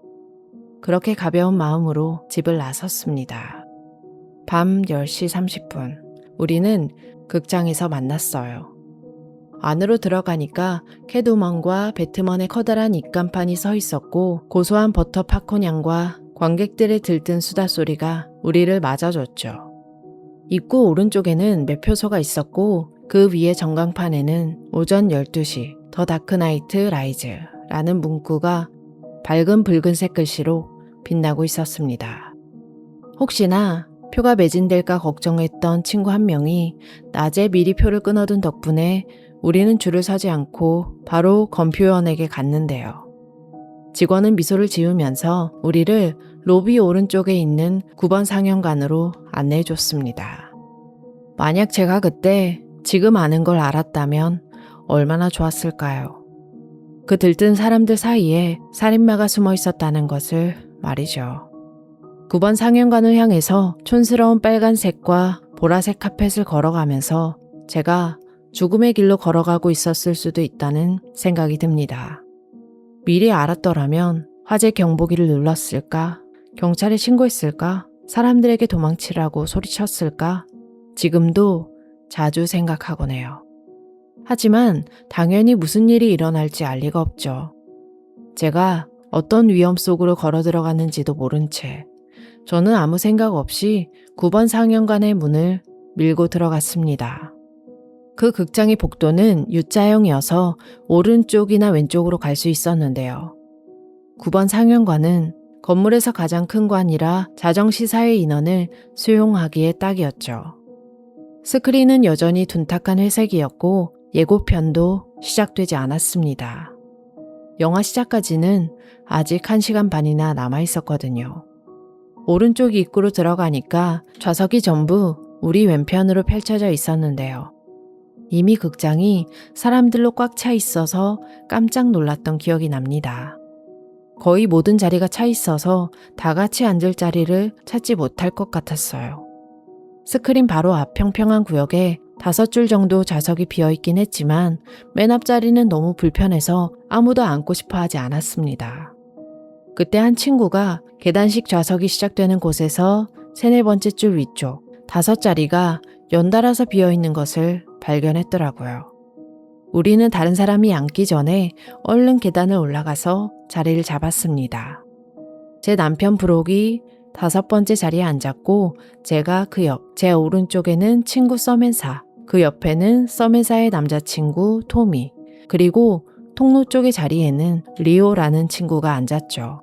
Speaker 1: 그렇게 가벼운 마음으로 집을 나섰습니다. 밤 10시 30분, 우리는 극장에서 만났어요. 안으로 들어가니까 캣우먼과 배트먼의 커다란 입간판이 서 있었고 고소한 버터 팝콘 향과 관객들의 들뜬 수다 소리가 우리를 맞아줬죠. 입구 오른쪽에는 매표소가 있었고 그 위에 전광판에는 오전 12시 더 다크나이트 라이즈라는 문구가 밝은 붉은색 글씨로 빛나고 있었습니다. 혹시나 표가 매진될까 걱정했던 친구 한 명이 낮에 미리 표를 끊어둔 덕분에 우리는 줄을 서지 않고 바로 검표원에게 갔는데요. 직원은 미소를 지으면서 우리를 로비 오른쪽에 있는 9번 상영관으로 안내해줬습니다. 만약 제가 그때 지금 아는 걸 알았다면 얼마나 좋았을까요? 그 들뜬 사람들 사이에 살인마가 숨어 있었다는 것을 말이죠. 9번 상영관을 향해서 촌스러운 빨간색과 보라색 카펫을 걸어가면서 제가 죽음의 길로 걸어가고 있었을 수도 있다는 생각이 듭니다. 미리 알았더라면 화재 경보기를 눌렀을까? 경찰에 신고했을까? 사람들에게 도망치라고 소리쳤을까? 지금도 자주 생각하곤 해요. 하지만 당연히 무슨 일이 일어날지 알 리가 없죠. 제가 어떤 위험 속으로 걸어 들어갔는지도 모른 채 저는 아무 생각 없이 9번 상영관의 문을 밀고 들어갔습니다. 그 극장의 복도는 U자형이어서 오른쪽이나 왼쪽으로 갈 수 있었는데요. 9번 상영관은 건물에서 가장 큰 관이라 자정시사회 인원을 수용하기에 딱이었죠. 스크린은 여전히 둔탁한 회색이었고 예고편도 시작되지 않았습니다. 영화 시작까지는 아직 1시간 반이나 남아 있었거든요. 오른쪽 입구로 들어가니까 좌석이 전부 우리 왼편으로 펼쳐져 있었는데요. 이미 극장이 사람들로 꽉 차 있어서 깜짝 놀랐던 기억이 납니다. 거의 모든 자리가 차 있어서 다 같이 앉을 자리를 찾지 못할 것 같았어요. 스크린 바로 앞 평평한 구역에 5줄 정도 좌석이 비어있긴 했지만 맨 앞자리는 너무 불편해서 아무도 앉고 싶어 하지 않았습니다. 그때 한 친구가 계단식 좌석이 시작되는 곳에서 3, 4번째 줄 위쪽 5자리가 연달아서 비어있는 것을 발견했더라고요. 우리는 다른 사람이 앉기 전에 얼른 계단을 올라가서 자리를 잡았습니다. 제 남편 브록이 5번째 자리에 앉았고 제가 그 옆, 제 오른쪽에는 친구 서멘사, 그 옆에는 서멘사의 남자친구 토미, 그리고 통로 쪽의 자리에는 리오라는 친구가 앉았죠.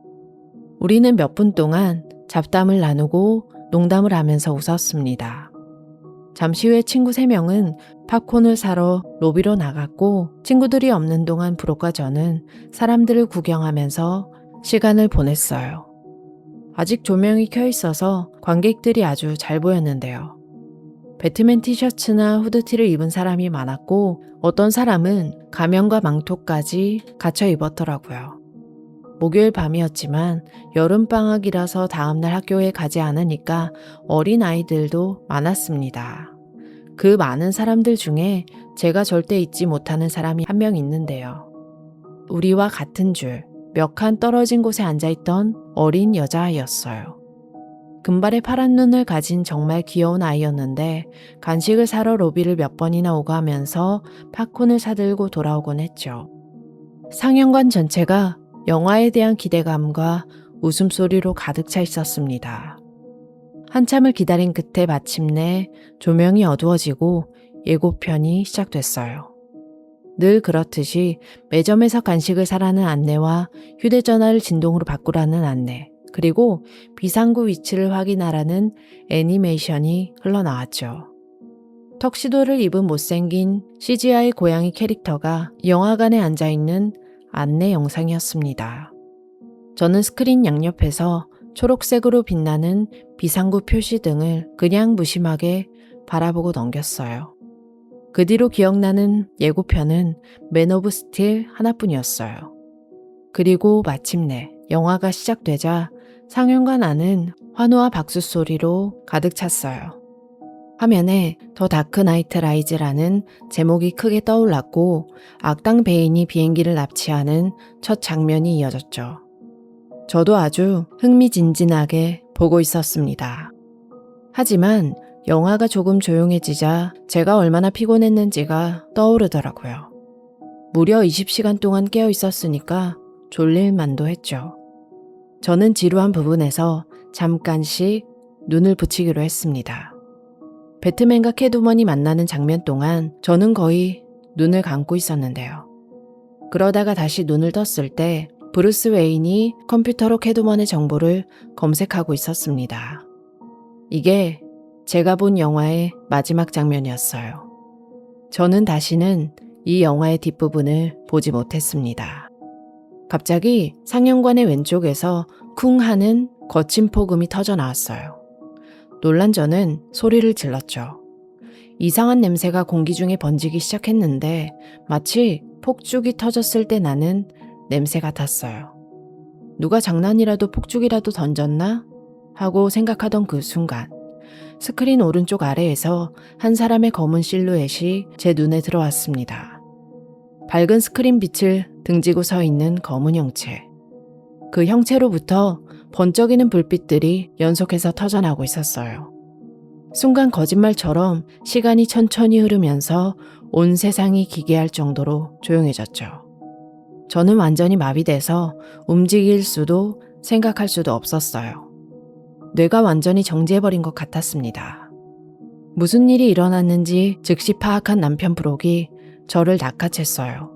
Speaker 1: 우리는 몇 분 동안 잡담을 나누고 농담을 하면서 웃었습니다. 잠시 후에 친구 3명은 팝콘을 사러 로비로 나갔고 친구들이 없는 동안 브록과 저는 사람들을 구경하면서 시간을 보냈어요. 아직 조명이 켜 있어서 관객들이 아주 잘 보였는데요. 배트맨 티셔츠나 후드티를 입은 사람이 많았고 어떤 사람은 가면과 망토까지 갖춰 입었더라고요. 목요일 밤이었지만 여름방학이라서 다음날 학교에 가지 않으니까 어린 아이들도 많았습니다. 그 많은 사람들 중에 제가 절대 잊지 못하는 사람이 한 명 있는데요. 우리와 같은 줄, 몇 칸 떨어진 곳에 앉아있던 어린 여자아이였어요. 금발의 파란 눈을 가진 정말 귀여운 아이였는데 간식을 사러 로비를 몇 번이나 오고 하면서 팝콘을 사들고 돌아오곤 했죠. 상영관 전체가 영화에 대한 기대감과 웃음소리로 가득 차 있었습니다. 한참을 기다린 끝에 마침내 조명이 어두워지고 예고편이 시작됐어요. 늘 그렇듯이 매점에서 간식을 사라는 안내와 휴대전화를 진동으로 바꾸라는 안내, 그리고 비상구 위치를 확인하라는 애니메이션이 흘러나왔죠. 턱시도를 입은 못생긴 CGI 고양이 캐릭터가 영화관에 앉아있는 안내 영상이었습니다. 저는 스크린 양옆에서 초록색으로 빛나는 비상구 표시 등을 그냥 무심하게 바라보고 넘겼어요. 그 뒤로 기억나는 예고편은 맨 오브 스틸 하나뿐이었어요. 그리고 마침내 영화가 시작되자 상영관 안은 환호와 박수 소리로 가득 찼어요. 화면에 더 다크 나이트 라이즈라는 제목이 크게 떠올랐고 악당 베인이 비행기를 납치하는 첫 장면이 이어졌죠. 저도 아주 흥미진진하게 보고 있었습니다. 하지만 영화가 조금 조용해지자 제가 얼마나 피곤했는지가 떠오르더라고요. 무려 20시간 동안 깨어 있었으니까 졸릴 만도 했죠. 저는 지루한 부분에서 잠깐씩 눈을 붙이기로 했습니다. 배트맨과 캐트우먼이 만나는 장면 동안 저는 거의 눈을 감고 있었는데요. 그러다가 다시 눈을 떴을 때 브루스 웨인이 컴퓨터로 캐트우먼의 정보를 검색하고 있었습니다. 이게 제가 본 영화의 마지막 장면이었어요. 저는 다시는 이 영화의 뒷부분을 보지 못했습니다. 갑자기 상영관의 왼쪽에서 쿵 하는 거친 폭음이 터져 나왔어요. 놀란 저는 소리를 질렀죠. 이상한 냄새가 공기 중에 번지기 시작했는데 마치 폭죽이 터졌을 때 나는 냄새 같았어요. 누가 장난이라도 폭죽이라도 던졌나? 하고 생각하던 그 순간 스크린 오른쪽 아래에서 한 사람의 검은 실루엣이 제 눈에 들어왔습니다. 밝은 스크린 빛을 등지고 서 있는 검은 형체. 그 형체로부터 번쩍이는 불빛들이 연속해서 터져나오고 있었어요. 순간 거짓말처럼 시간이 천천히 흐르면서 온 세상이 기괴할 정도로 조용해졌죠. 저는 완전히 마비돼서 움직일 수도 생각할 수도 없었어요. 뇌가 완전히 정지해버린 것 같았습니다. 무슨 일이 일어났는지 즉시 파악한 남편 브록이 저를 낚아챘어요.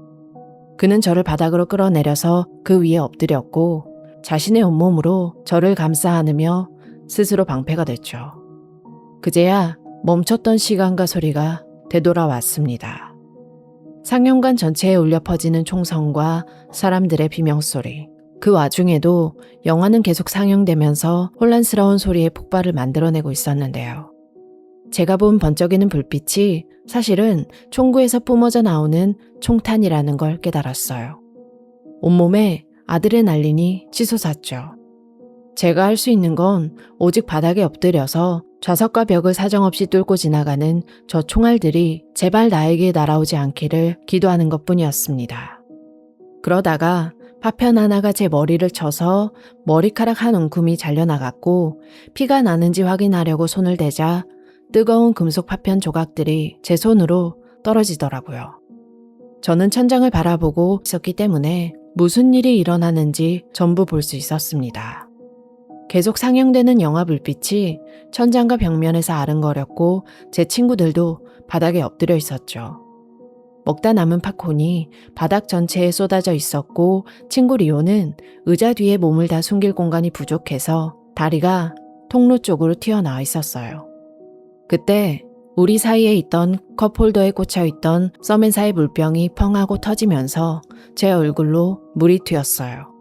Speaker 1: 그는 저를 바닥으로 끌어내려서 그 위에 엎드렸고 자신의 온몸으로 저를 감싸 안으며 스스로 방패가 됐죠. 그제야 멈췄던 시간과 소리가 되돌아왔습니다. 상영관 전체에 울려 퍼지는 총성과 사람들의 비명소리. 그 와중에도 영화는 계속 상영되면서 혼란스러운 소리의 폭발을 만들어내고 있었는데요. 제가 본 번쩍이는 불빛이 사실은 총구에서 뿜어져 나오는 총탄이라는 걸 깨달았어요. 온몸에 아드레날린이 치솟았죠. 제가 할 수 있는 건 오직 바닥에 엎드려서 좌석과 벽을 사정없이 뚫고 지나가는 저 총알들이 제발 나에게 날아오지 않기를 기도하는 것뿐이었습니다. 그러다가 파편 하나가 제 머리를 쳐서 머리카락 한 움큼이 잘려나갔고 피가 나는지 확인하려고 손을 대자 뜨거운 금속 파편 조각들이 제 손으로 떨어지더라고요. 저는 천장을 바라보고 있었기 때문에 무슨 일이 일어나는지 전부 볼 수 있었습니다. 계속 상영되는 영화 불빛이 천장과 벽면에서 아른거렸고 제 친구들도 바닥에 엎드려 있었죠. 먹다 남은 팝콘이 바닥 전체에 쏟아져 있었고 친구 리오는 의자 뒤에 몸을 다 숨길 공간이 부족해서 다리가 통로 쪽으로 튀어나와 있었어요. 그때 우리 사이에 있던 컵홀더에 꽂혀있던 서멘사의 물병이 펑 하고 터지면서 제 얼굴로 물이 튀었어요.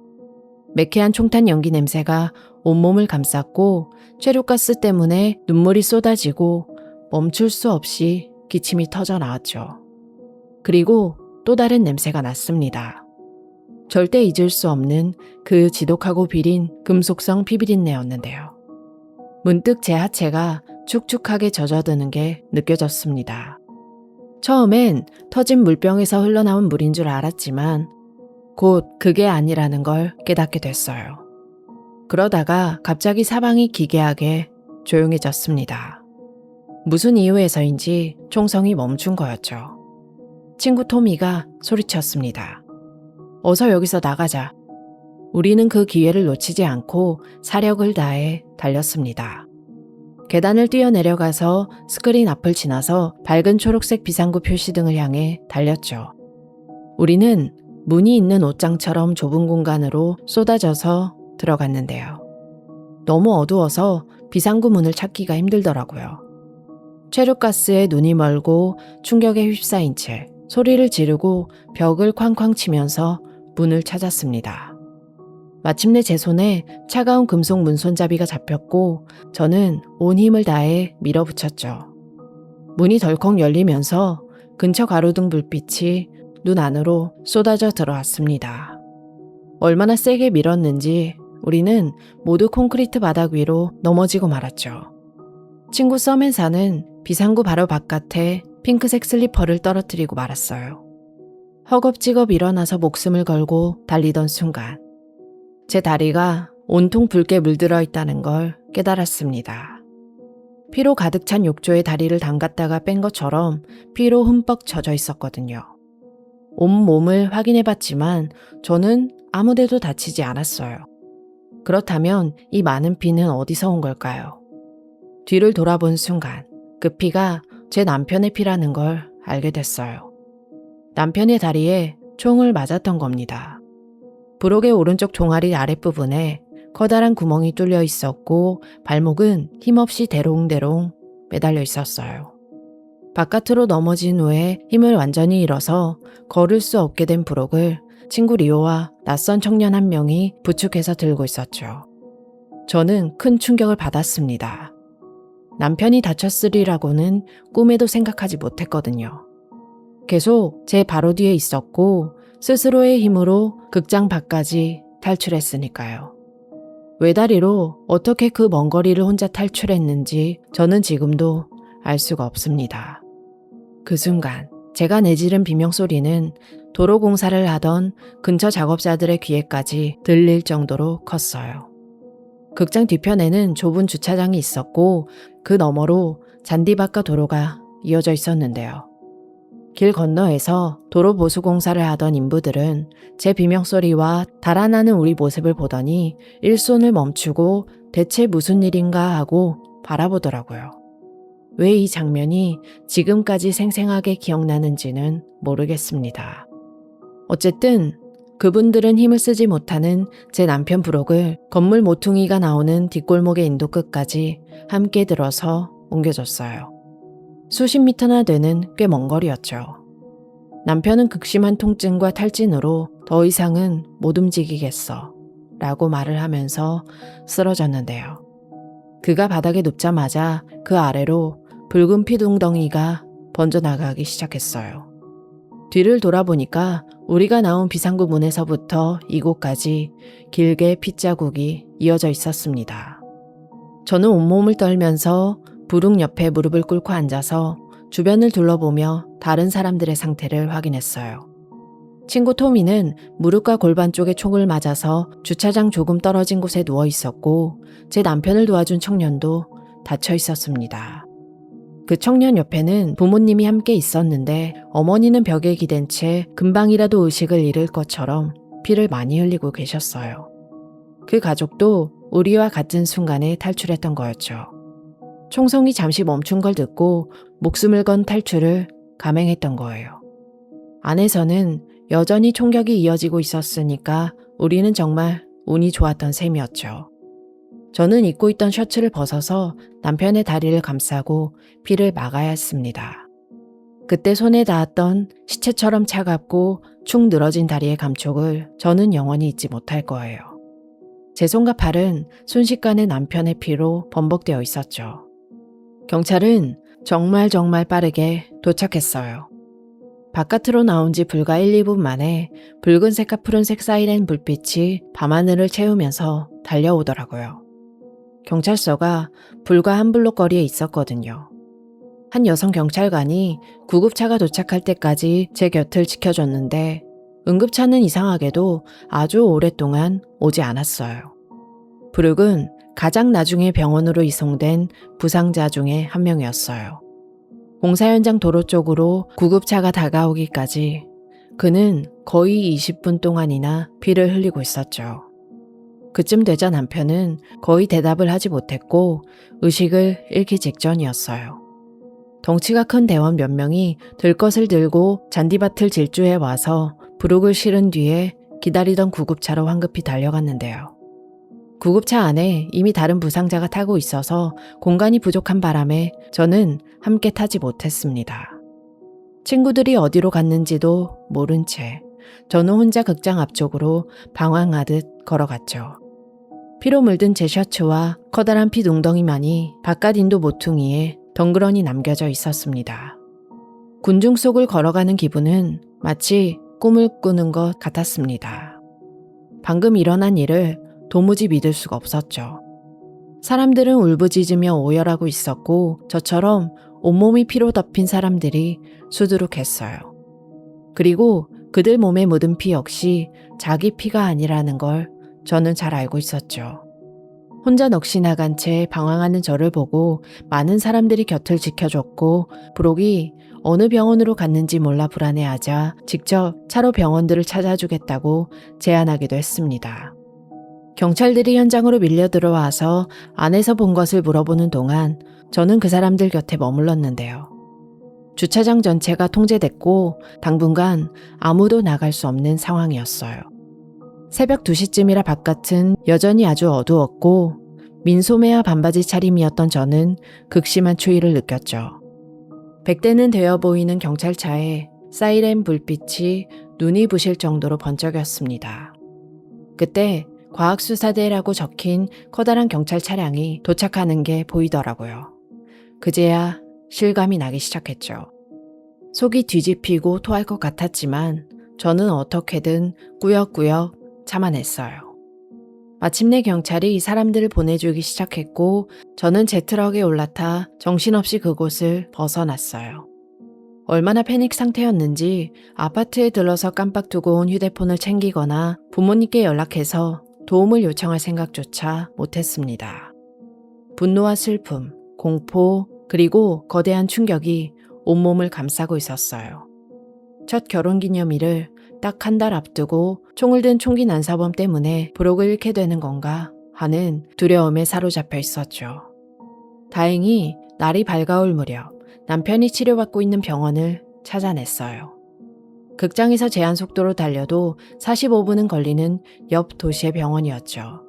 Speaker 1: 매캐한 총탄 연기 냄새가 온몸을 감쌌고 최루가스 때문에 눈물이 쏟아지고 멈출 수 없이 기침이 터져 나왔죠. 그리고 또 다른 냄새가 났습니다. 절대 잊을 수 없는 그 지독하고 비린 금속성 피비린내였는데요. 문득 제 하체가 축축하게 젖어드는 게 느껴졌습니다. 처음엔 터진 물병에서 흘러나온 물인 줄 알았지만 곧 그게 아니라는 걸 깨닫게 됐어요. 그러다가 갑자기 사방이 기괴하게 조용해졌습니다. 무슨 이유에서인지 총성이 멈춘 거였죠. 친구 토미가 소리쳤습니다. 어서 여기서 나가자. 우리는 그 기회를 놓치지 않고 사력을 다해 달렸습니다. 계단을 뛰어내려가서 스크린 앞을 지나서 밝은 초록색 비상구 표시등을 향해 달렸죠. 우리는 문이 있는 옷장처럼 좁은 공간으로 쏟아져서 들어갔는데요. 너무 어두워서 비상구 문을 찾기가 힘들더라고요. 최루가스에 눈이 멀고 충격에 휩싸인 채 소리를 지르고 벽을 쾅쾅 치면서 문을 찾았습니다. 마침내 제 손에 차가운 금속 문손잡이가 잡혔고 저는 온 힘을 다해 밀어붙였죠. 문이 덜컥 열리면서 근처 가로등 불빛이 눈 안으로 쏟아져 들어왔습니다. 얼마나 세게 밀었는지 우리는 모두 콘크리트 바닥 위로 넘어지고 말았죠. 친구 서멘사는 비상구 바로 바깥에 핑크색 슬리퍼를 떨어뜨리고 말았어요. 허겁지겁 일어나서 목숨을 걸고 달리던 순간 제 다리가 온통 붉게 물들어 있다는 걸 깨달았습니다. 피로 가득 찬 욕조에 다리를 담갔다가 뺀 것처럼 피로 흠뻑 젖어 있었거든요. 온 몸을 확인해봤지만 저는 아무데도 다치지 않았어요. 그렇다면 이 많은 피는 어디서 온 걸까요? 뒤를 돌아본 순간 그 피가 제 남편의 피라는 걸 알게 됐어요. 남편의 다리에 총을 맞았던 겁니다. 브록의 오른쪽 종아리 아랫부분에 커다란 구멍이 뚫려 있었고 발목은 힘없이 대롱대롱 매달려 있었어요. 바깥으로 넘어진 후에 힘을 완전히 잃어서 걸을 수 없게 된 브록을 친구 리오와 낯선 청년 한 명이 부축해서 들고 있었죠. 저는 큰 충격을 받았습니다. 남편이 다쳤으리라고는 꿈에도 생각하지 못했거든요. 계속 제 바로 뒤에 있었고 스스로의 힘으로 극장 밖까지 탈출했으니까요. 외다리로 어떻게 그 먼 거리를 혼자 탈출했는지 저는 지금도 알 수가 없습니다. 그 순간 제가 내지른 비명소리는 도로 공사를 하던 근처 작업자들의 귀에까지 들릴 정도로 컸어요. 극장 뒤편에는 좁은 주차장이 있었고 그 너머로 잔디밭과 도로가 이어져 있었는데요. 길 건너에서 도로 보수 공사를 하던 인부들은 제 비명소리와 달아나는 우리 모습을 보더니 일손을 멈추고 대체 무슨 일인가 하고 바라보더라고요. 왜 이 장면이 지금까지 생생하게 기억나는지는 모르겠습니다. 어쨌든 그분들은 힘을 쓰지 못하는 제 남편 부록을 건물 모퉁이가 나오는 뒷골목의 인도 끝까지 함께 들어서 옮겨줬어요. 수십 미터나 되는 꽤 먼 거리였죠. 남편은 극심한 통증과 탈진으로 더 이상은 못 움직이겠어 라고 말을 하면서 쓰러졌는데요. 그가 바닥에 눕자마자 그 아래로 붉은 피둥덩이가 번져나가기 시작했어요. 뒤를 돌아보니까 우리가 나온 비상구 문에서부터 이곳까지 길게 핏자국이 이어져 있었습니다. 저는 온몸을 떨면서 부룩 옆에 무릎을 꿇고 앉아서 주변을 둘러보며 다른 사람들의 상태를 확인했어요. 친구 토미는 무릎과 골반 쪽에 총을 맞아서 주차장 조금 떨어진 곳에 누워 있었고 제 남편을 도와준 청년도 다쳐 있었습니다. 그 청년 옆에는 부모님이 함께 있었는데 어머니는 벽에 기댄 채 금방이라도 의식을 잃을 것처럼 피를 많이 흘리고 계셨어요. 그 가족도 우리와 같은 순간에 탈출했던 거였죠. 총성이 잠시 멈춘 걸 듣고 목숨을 건 탈출을 감행했던 거예요. 안에서는 여전히 총격이 이어지고 있었으니까 우리는 정말 운이 좋았던 셈이었죠. 저는 입고 있던 셔츠를 벗어서 남편의 다리를 감싸고 피를 막아야 했습니다. 그때 손에 닿았던 시체처럼 차갑고 축 늘어진 다리의 감촉을 저는 영원히 잊지 못할 거예요. 제 손과 팔은 순식간에 남편의 피로 범벅되어 있었죠. 경찰은 정말 빠르게 도착했어요. 바깥으로 나온 지 불과 1, 2분 만에 붉은색과 푸른색 사이렌 불빛이 밤하늘을 채우면서 달려오더라고요. 경찰서가 불과 한 블록 거리에 있었거든요. 한 여성 경찰관이 구급차가 도착할 때까지 제 곁을 지켜줬는데 응급차는 이상하게도 아주 오랫동안 오지 않았어요. 브룩은 가장 나중에 병원으로 이송된 부상자 중에 한 명이었어요. 공사 현장 도로 쪽으로 구급차가 다가오기까지 그는 거의 20분 동안이나 피를 흘리고 있었죠. 그쯤 되자 남편은 거의 대답을 하지 못했고 의식을 잃기 직전이었어요. 덩치가 큰 대원 몇 명이 들것을 들고 잔디밭을 질주해 와서 브룩을 실은 뒤에 기다리던 구급차로 황급히 달려갔는데요. 구급차 안에 이미 다른 부상자가 타고 있어서 공간이 부족한 바람에 저는 함께 타지 못했습니다. 친구들이 어디로 갔는지도 모른 채 저는 혼자 극장 앞쪽으로 방황하듯 걸어갔죠. 피로 물든 제 셔츠와 커다란 피 웅덩이만이 바깥 인도 모퉁이에 덩그러니 남겨져 있었습니다. 군중 속을 걸어가는 기분은 마치 꿈을 꾸는 것 같았습니다. 방금 일어난 일을 도무지 믿을 수가 없었죠. 사람들은 울부짖으며 오열하고 있었고 저처럼 온몸이 피로 덮인 사람들이 수두룩했어요. 그리고 그들 몸에 묻은 피 역시 자기 피가 아니라는 걸 저는 잘 알고 있었죠. 혼자 넋이 나간 채 방황하는 저를 보고 많은 사람들이 곁을 지켜줬고 브록이 어느 병원으로 갔는지 몰라 불안해하자 직접 차로 병원들을 찾아주겠다고 제안하기도 했습니다. 경찰들이 현장으로 밀려 들어와서 안에서 본 것을 물어보는 동안 저는 그 사람들 곁에 머물렀는데요. 주차장 전체가 통제됐고 당분간 아무도 나갈 수 없는 상황이었어요. 새벽 2시쯤이라 바깥은 여전히 아주 어두웠고 민소매와 반바지 차림이었던 저는 극심한 추위를 느꼈죠. 100대는 되어 보이는 경찰차에 사이렌 불빛이 눈이 부실 정도로 번쩍였습니다. 그때 과학수사대라고 적힌 커다란 경찰 차량이 도착하는 게 보이더라고요. 그제야 실감이 나기 시작했죠. 속이 뒤집히고 토할 것 같았지만 저는 어떻게든 꾸역꾸역 참아냈어요. 마침내 경찰이 사람들을 보내주기 시작했고 저는 제 트럭에 올라타 정신없이 그곳을 벗어났어요. 얼마나 패닉 상태였는지 아파트에 들러서 깜빡 두고 온 휴대폰을 챙기거나 부모님께 연락해서 도움을 요청할 생각조차 못했습니다. 분노와 슬픔, 공포, 그리고 거대한 충격이 온몸을 감싸고 있었어요. 첫 결혼기념일을 딱 한 달 앞두고 총을 든 총기 난사범 때문에 브록을 잃게 되는 건가 하는 두려움에 사로잡혀 있었죠. 다행히 날이 밝아올 무렵 남편이 치료받고 있는 병원을 찾아냈어요. 극장에서 제한 속도로 달려도 45분은 걸리는 옆 도시의 병원이었죠.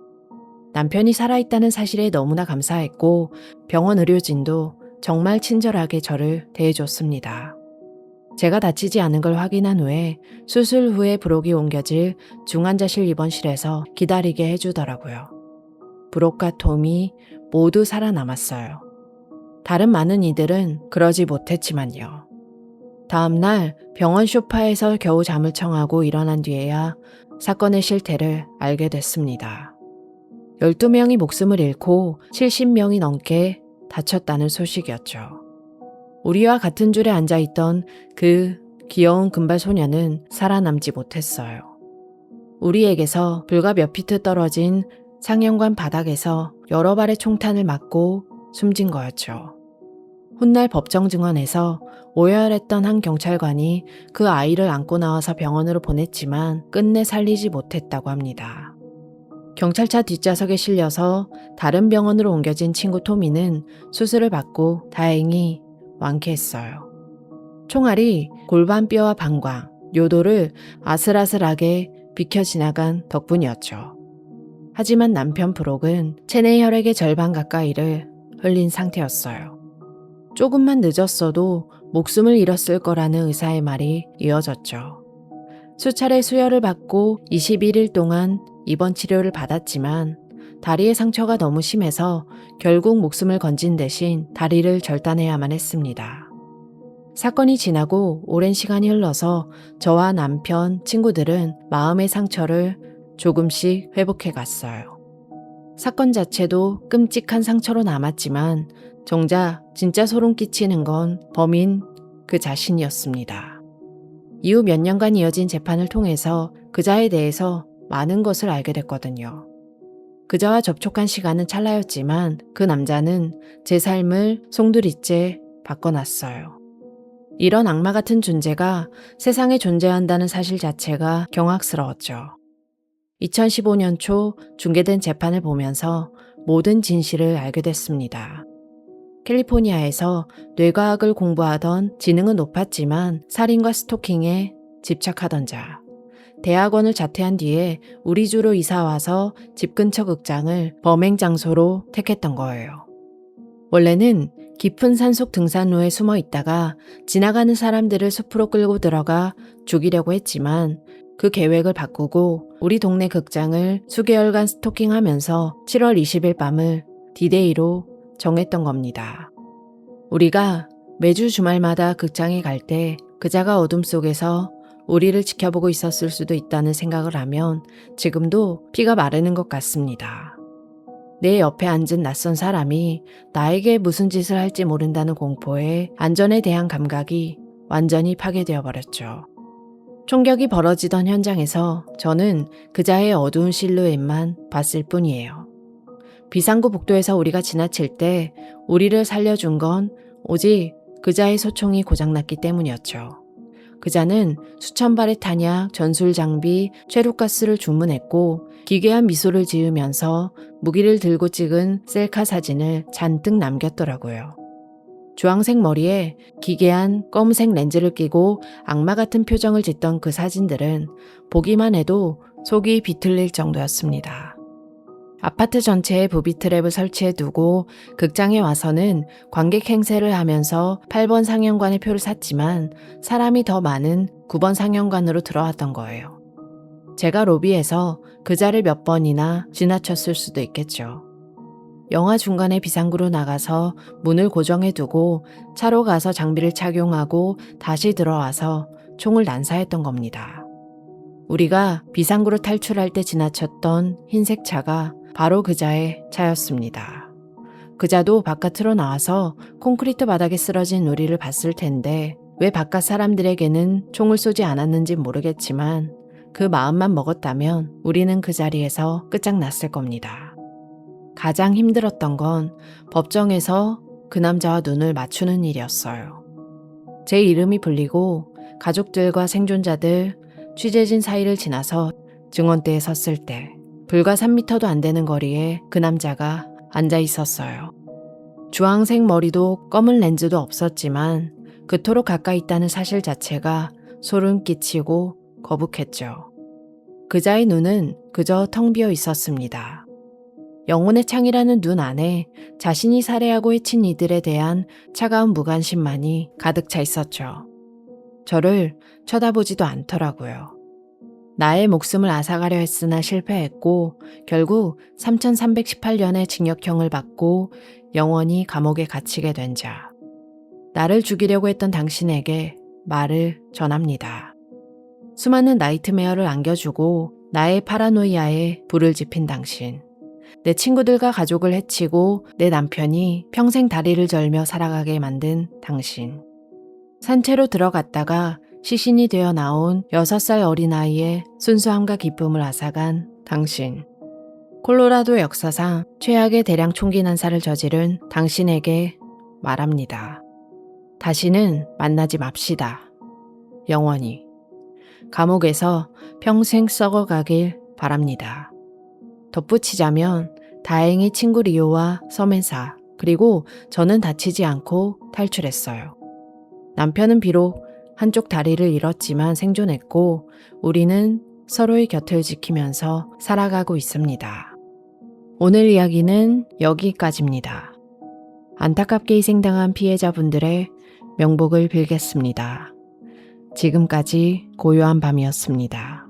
Speaker 1: 남편이 살아있다는 사실에 너무나 감사했고 병원 의료진도 정말 친절하게 저를 대해줬습니다. 제가 다치지 않은 걸 확인한 후에 수술 후에 브록이 옮겨질 중환자실 입원실에서 기다리게 해주더라고요. 브록과 톰이 모두 살아남았어요. 다른 많은 이들은 그러지 못했지만요. 다음날 병원 소파에서 겨우 잠을 청하고 일어난 뒤에야 사건의 실태를 알게 됐습니다. 12명이 목숨을 잃고 70명이 넘게 다쳤다는 소식이었죠. 우리와 같은 줄에 앉아있던 그 귀여운 금발 소녀는 살아남지 못했어요. 우리에게서 불과 몇 피트 떨어진 상영관 바닥에서 여러 발의 총탄을 맞고 숨진 거였죠. 훗날 법정 증언에서 오열했던 한 경찰관이 그 아이를 안고 나와서 병원으로 보냈지만 끝내 살리지 못했다고 합니다. 경찰차 뒷좌석에 실려서 다른 병원으로 옮겨진 친구 토미는 수술을 받고 다행히 완쾌했어요. 총알이 골반뼈와 방광, 요도를 아슬아슬하게 비켜 지나간 덕분이었죠. 하지만 남편 브록은 체내 혈액의 절반 가까이를 흘린 상태였어요. 조금만 늦었어도 목숨을 잃었을 거라는 의사의 말이 이어졌죠. 수차례 수혈을 받고 21일 동안 입원 치료를 받았지만 다리의 상처가 너무 심해서 결국 목숨을 건진 대신 다리를 절단해야만 했습니다. 사건이 지나고 오랜 시간이 흘러서 저와 남편, 친구들은 마음의 상처를 조금씩 회복해 갔어요. 사건 자체도 끔찍한 상처로 남았지만 정작 진짜 소름 끼치는 건 범인 그 자신이었습니다. 이후 몇 년간 이어진 재판을 통해서 그자에 대해서 많은 것을 알게 됐거든요. 그자와 접촉한 시간은 찰나였지만 그 남자는 제 삶을 송두리째 바꿔놨어요. 이런 악마 같은 존재가 세상에 존재한다는 사실 자체가 경악스러웠죠. 2015년 초 중계된 재판을 보면서 모든 진실을 알게 됐습니다. 캘리포니아에서 뇌과학을 공부하던 지능은 높았지만 살인과 스토킹에 집착하던 자. 대학원을 자퇴한 뒤에 우리 주로 이사와서 집 근처 극장을 범행 장소로 택했던 거예요. 원래는 깊은 산속 등산로에 숨어 있다가 지나가는 사람들을 숲으로 끌고 들어가 죽이려고 했지만 그 계획을 바꾸고 우리 동네 극장을 수개월간 스토킹하면서 7월 20일 밤을 디데이로 정했던 겁니다. 우리가 매주 주말마다 극장에 갈 때 그자가 어둠 속에서 우리를 지켜보고 있었을 수도 있다는 생각을 하면 지금도 피가 마르는 것 같습니다. 내 옆에 앉은 낯선 사람이 나에게 무슨 짓을 할지 모른다는 공포에 안전에 대한 감각이 완전히 파괴되어 버렸죠. 총격이 벌어지던 현장에서 저는 그자의 어두운 실루엣만 봤을 뿐이에요. 비상구 복도에서 우리가 지나칠 때 우리를 살려준 건 오직 그자의 소총이 고장났기 때문이었죠. 그자는 수천 발의 탄약, 전술 장비, 최루가스를 주문했고 기괴한 미소를 지으면서 무기를 들고 찍은 셀카 사진을 잔뜩 남겼더라고요. 주황색 머리에 기괴한 검은색 렌즈를 끼고 악마 같은 표정을 짓던 그 사진들은 보기만 해도 속이 비틀릴 정도였습니다. 아파트 전체에 부비 트랩을 설치해 두고 극장에 와서는 관객 행세를 하면서 8번 상영관의 표를 샀지만 사람이 더 많은 9번 상영관으로 들어왔던 거예요. 제가 로비에서 그자를 몇 번이나 지나쳤을 수도 있겠죠. 영화 중간에 비상구로 나가서 문을 고정해 두고 차로 가서 장비를 착용하고 다시 들어와서 총을 난사했던 겁니다. 우리가 비상구로 탈출할 때 지나쳤던 흰색 차가 바로 그자의 차였습니다. 그자도 바깥으로 나와서 콘크리트 바닥에 쓰러진 우리를 봤을 텐데 왜 바깥 사람들에게는 총을 쏘지 않았는지 모르겠지만 그 마음만 먹었다면 우리는 그 자리에서 끝장났을 겁니다. 가장 힘들었던 건 법정에서 그 남자와 눈을 맞추는 일이었어요. 제 이름이 불리고 가족들과 생존자들, 취재진 사이를 지나서 증언대에 섰을 때 불과 3m도 안 되는 거리에 그 남자가 앉아 있었어요. 주황색 머리도 검은 렌즈도 없었지만 그토록 가까이 있다는 사실 자체가 소름 끼치고 거북했죠. 그자의 눈은 그저 텅 비어 있었습니다. 영혼의 창이라는 눈 안에 자신이 살해하고 해친 이들에 대한 차가운 무관심만이 가득 차 있었죠. 저를 쳐다보지도 않더라고요. 나의 목숨을 앗아가려 했으나 실패했고 결국 3318년의 징역형을 받고 영원히 감옥에 갇히게 된 자. 나를 죽이려고 했던 당신에게 말을 전합니다. 수많은 나이트메어를 안겨주고 나의 파라노이아에 불을 지핀 당신. 내 친구들과 가족을 해치고 내 남편이 평생 다리를 절며 살아가게 만든 당신. 산채로 들어갔다가 시신이 되어 나온 6살 어린아이의 순수함과 기쁨을 앗아간 당신. 콜로라도 역사상 최악의 대량 총기 난사를 저지른 당신에게 말합니다. 다시는 만나지 맙시다. 영원히. 감옥에서 평생 썩어가길 바랍니다. 덧붙이자면 다행히 친구 리오와 서멘사 그리고 저는 다치지 않고 탈출했어요. 남편은 비록 한쪽 다리를 잃었지만 생존했고 우리는 서로의 곁을 지키면서 살아가고 있습니다. 오늘 이야기는 여기까지입니다. 안타깝게 희생당한 피해자분들의 명복을 빌겠습니다. 지금까지 고요한 밤이었습니다.